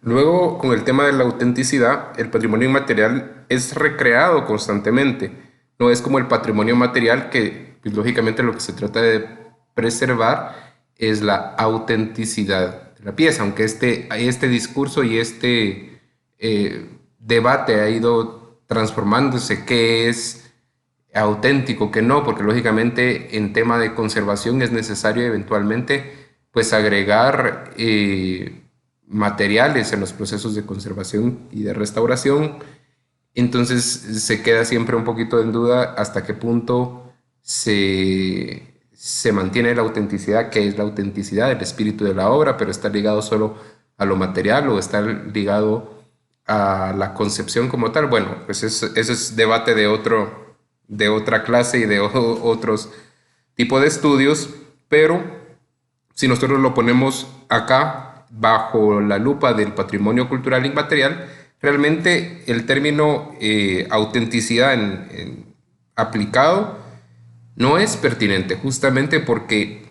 Luego, con el tema de la autenticidad, el patrimonio inmaterial es recreado constantemente. No es como el patrimonio material que, pues, lógicamente, lo que se trata de preservar es la autenticidad de la pieza, aunque este discurso y este debate ha ido transformándose, qué es auténtico, qué no, porque lógicamente en tema de conservación es necesario eventualmente pues agregar materiales en los procesos de conservación y de restauración. Entonces se queda siempre un poquito en duda hasta qué punto se mantiene la autenticidad, qué es la autenticidad, el espíritu de la obra, pero está ligado solo a lo material o está ligado a la concepción como tal. Bueno, pues eso es debate de otra clase y de otros tipos de estudios, pero si nosotros lo ponemos acá bajo la lupa del patrimonio cultural inmaterial, realmente el término autenticidad aplicado no es pertinente, justamente porque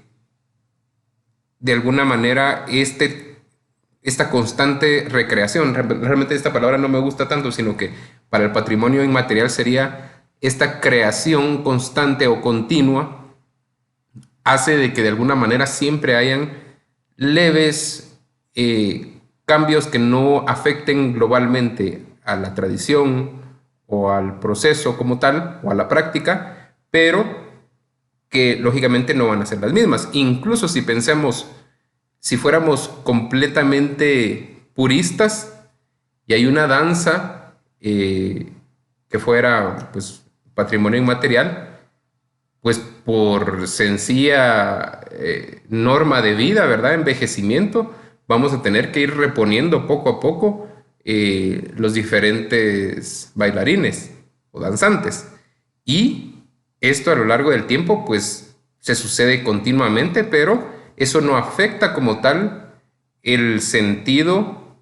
de alguna manera esta constante recreación, realmente esta palabra no me gusta tanto, sino que para el patrimonio inmaterial sería esta creación constante o continua, hace de que de alguna manera siempre hayan leves cambios que no afecten globalmente a la tradición o al proceso como tal o a la práctica, pero que lógicamente no van a ser las mismas. Incluso si fuéramos completamente puristas y hay una danza que fuera pues patrimonio inmaterial, pues por sencilla norma de vida, ¿verdad? Envejecimiento, vamos a tener que ir reponiendo poco a poco los diferentes bailarines o danzantes. Y esto a lo largo del tiempo, pues se sucede continuamente, pero eso no afecta como tal el sentido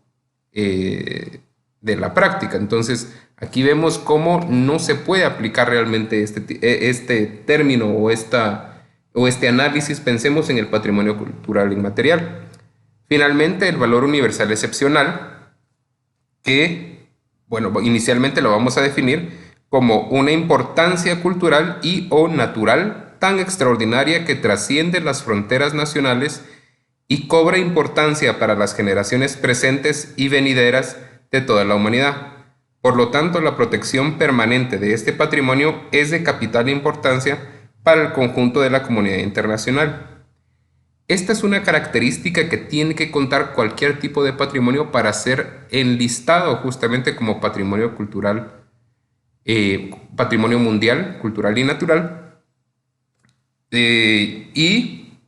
de la práctica. Entonces, aquí vemos cómo no se puede aplicar realmente este término o este análisis. Pensemos en el patrimonio cultural inmaterial. Finalmente, el valor universal excepcional, que, bueno, inicialmente lo vamos a definir como una importancia cultural y o natural tan extraordinaria que trasciende las fronteras nacionales y cobra importancia para las generaciones presentes y venideras de toda la humanidad. Por lo tanto, la protección permanente de este patrimonio es de capital importancia para el conjunto de la comunidad internacional. Esta es una característica que tiene que contar cualquier tipo de patrimonio para ser enlistado justamente como patrimonio cultural, patrimonio mundial, cultural y natural. Y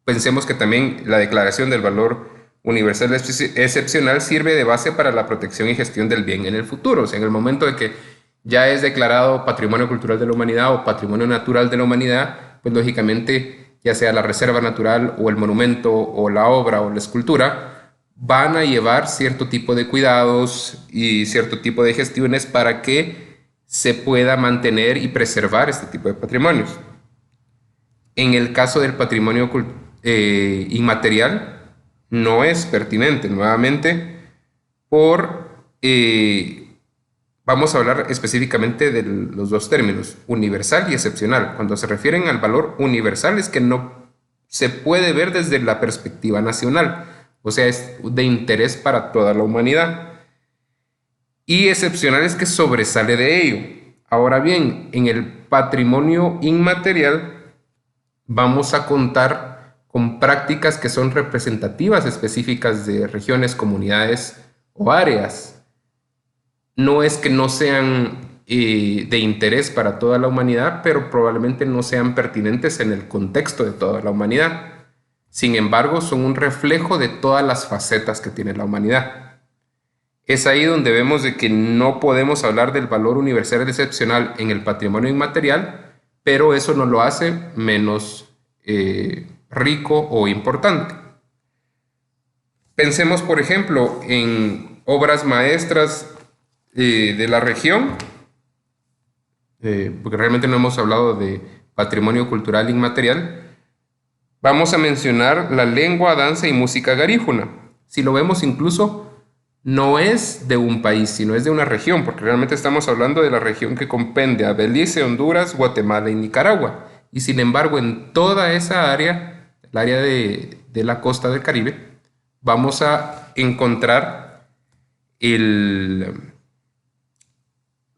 pensemos que también la Declaración del Valor Universal Excepcional sirve de base para la protección y gestión del bien en el futuro. O sea, en el momento de que ya es declarado Patrimonio Cultural de la Humanidad o Patrimonio Natural de la Humanidad, pues lógicamente, ya sea la reserva natural o el monumento o la obra o la escultura, van a llevar cierto tipo de cuidados y cierto tipo de gestiones para que se pueda mantener y preservar este tipo de patrimonios. En el caso del patrimonio inmaterial, no es pertinente, nuevamente, por vamos a hablar específicamente de los dos términos, universal y excepcional. Cuando se refieren al valor universal es que no se puede ver desde la perspectiva nacional, o sea, es de interés para toda la humanidad. Y excepcional es que sobresale de ello. Ahora bien, en el patrimonio inmaterial vamos a contar con prácticas que son representativas específicas de regiones, comunidades o áreas. No es que no sean de interés para toda la humanidad, pero probablemente no sean pertinentes en el contexto de toda la humanidad. Sin embargo, son un reflejo de todas las facetas que tiene la humanidad. Es ahí donde vemos de que no podemos hablar del valor universal excepcional en el patrimonio inmaterial, pero eso no lo hace menos rico o importante. Pensemos, por ejemplo, en obras maestras de la región, porque realmente no hemos hablado de patrimonio cultural inmaterial. Vamos a mencionar la lengua, danza y música garífuna. Si lo vemos incluso, no es de un país, sino es de una región, porque realmente estamos hablando de la región que comprende a Belice, Honduras, Guatemala y Nicaragua. Y sin embargo, en toda esa área, el área de la costa del Caribe, vamos a encontrar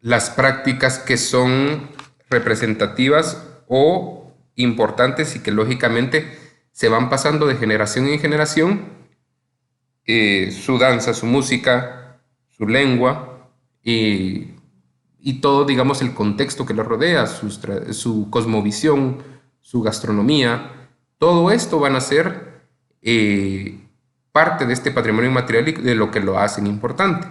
las prácticas que son representativas o importantes y que lógicamente se van pasando de generación en generación, su danza, su música, su lengua y todo, digamos, el contexto que lo rodea, su cosmovisión, su gastronomía, todo esto van a ser parte de este patrimonio inmaterial y de lo que lo hacen importante.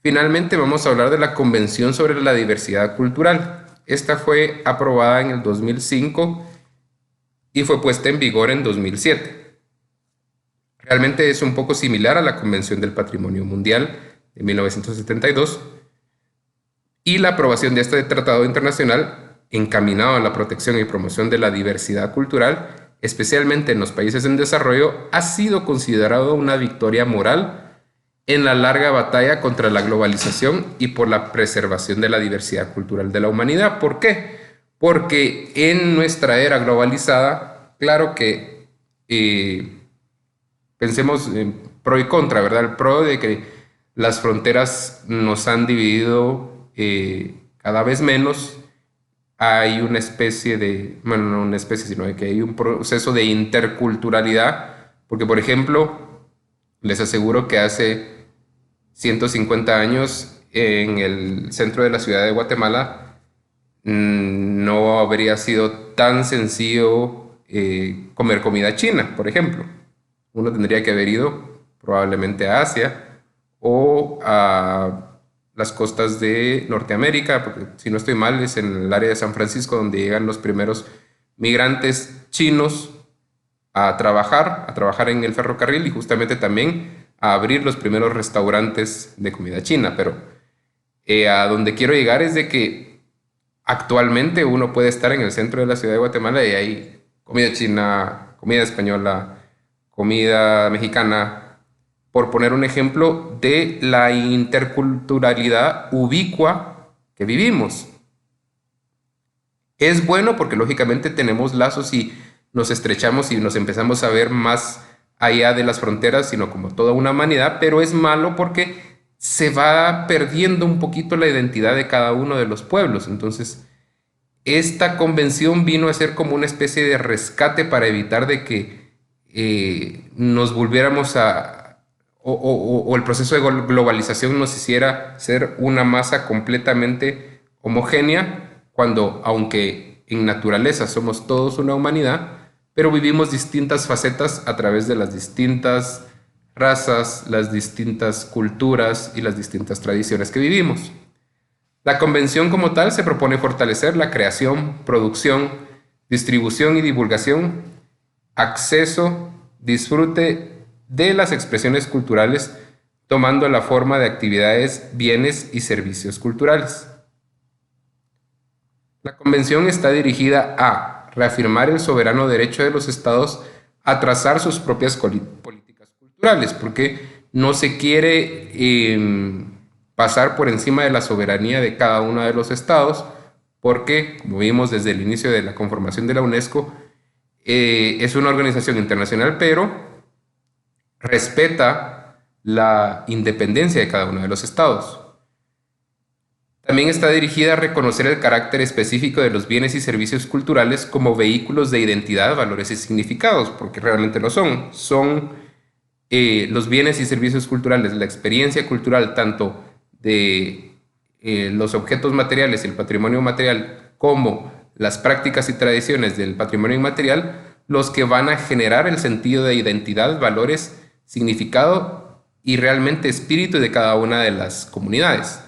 Finalmente vamos a hablar de la Convención sobre la Diversidad Cultural. Esta fue aprobada en el 2005 y fue puesta en vigor en 2007. Realmente es un poco similar a la Convención del Patrimonio Mundial de 1972 y la aprobación de este tratado internacional encaminado a la protección y promoción de la diversidad cultural, especialmente en los países en desarrollo, ha sido considerado una victoria moral en la larga batalla contra la globalización y por la preservación de la diversidad cultural de la humanidad. ¿Por qué? Porque en nuestra era globalizada, claro que pensemos en pro y contra, ¿verdad? El pro de que las fronteras nos han dividido cada vez menos. Hay una especie de, bueno, no una especie, sino de que hay un proceso de interculturalidad, porque por ejemplo, les aseguro que hace 150 años en el centro de la ciudad de Guatemala no habría sido tan sencillo comer comida china, por ejemplo. Uno tendría que haber ido probablemente a Asia o a las costas de Norteamérica, porque si no estoy mal es en el área de San Francisco donde llegan los primeros migrantes chinos a trabajar en el ferrocarril y justamente también a abrir los primeros restaurantes de comida china. Pero a donde quiero llegar es de que actualmente uno puede estar en el centro de la ciudad de Guatemala y hay comida china, comida española, comida mexicana, por poner un ejemplo de la interculturalidad ubicua que vivimos. Es bueno porque lógicamente tenemos lazos y nos estrechamos y nos empezamos a ver más allá de las fronteras, sino como toda una humanidad, pero es malo porque se va perdiendo un poquito la identidad de cada uno de los pueblos. Entonces, esta convención vino a ser como una especie de rescate para evitar de que nos volviéramos o el proceso de globalización nos hiciera ser una masa completamente homogénea, cuando aunque en naturaleza somos todos una humanidad, pero vivimos distintas facetas a través de las distintas razas, las distintas culturas y las distintas tradiciones que vivimos. La convención como tal se propone fortalecer la creación, producción, distribución y divulgación, acceso, disfrute de las expresiones culturales, tomando la forma de actividades, bienes y servicios culturales. La convención está dirigida a reafirmar el soberano derecho de los estados a trazar sus propias políticas culturales, porque no se quiere pasar por encima de la soberanía de cada uno de los estados, porque, como vimos desde el inicio de la conformación de la UNESCO, es una organización internacional, pero respeta la independencia de cada uno de los estados. También está dirigida a reconocer el carácter específico de los bienes y servicios culturales como vehículos de identidad, valores y significados, porque realmente lo son. Son los bienes y servicios culturales, la experiencia cultural tanto de los objetos materiales y el patrimonio material como las prácticas y tradiciones del patrimonio inmaterial, los que van a generar el sentido de identidad, valores, significado y realmente espíritu de cada una de las comunidades.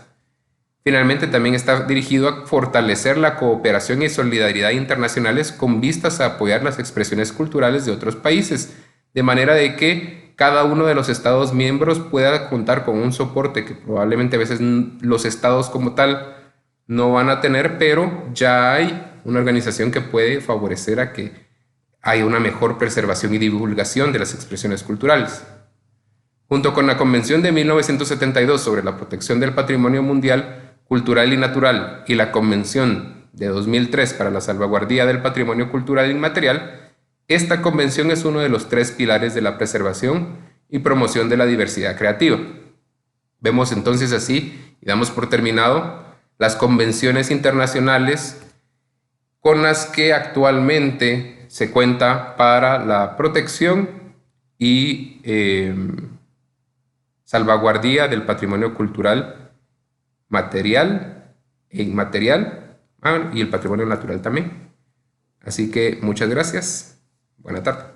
Finalmente, también está dirigido a fortalecer la cooperación y solidaridad internacionales con vistas a apoyar las expresiones culturales de otros países, de manera de que cada uno de los estados miembros pueda contar con un soporte que probablemente a veces los estados como tal no van a tener, pero ya hay una organización que puede favorecer a que haya una mejor preservación y divulgación de las expresiones culturales. Junto con la Convención de 1972 sobre la protección del patrimonio mundial, cultural y natural y la Convención de 2003 para la salvaguardia del patrimonio cultural inmaterial, esta convención es uno de los 3 pilares de la preservación y promoción de la diversidad creativa. Vemos entonces así, y damos por terminado, las convenciones internacionales con las que actualmente se cuenta para la protección y salvaguardia del patrimonio cultural material e inmaterial, y el patrimonio natural también. Así que muchas gracias. Buena tarde.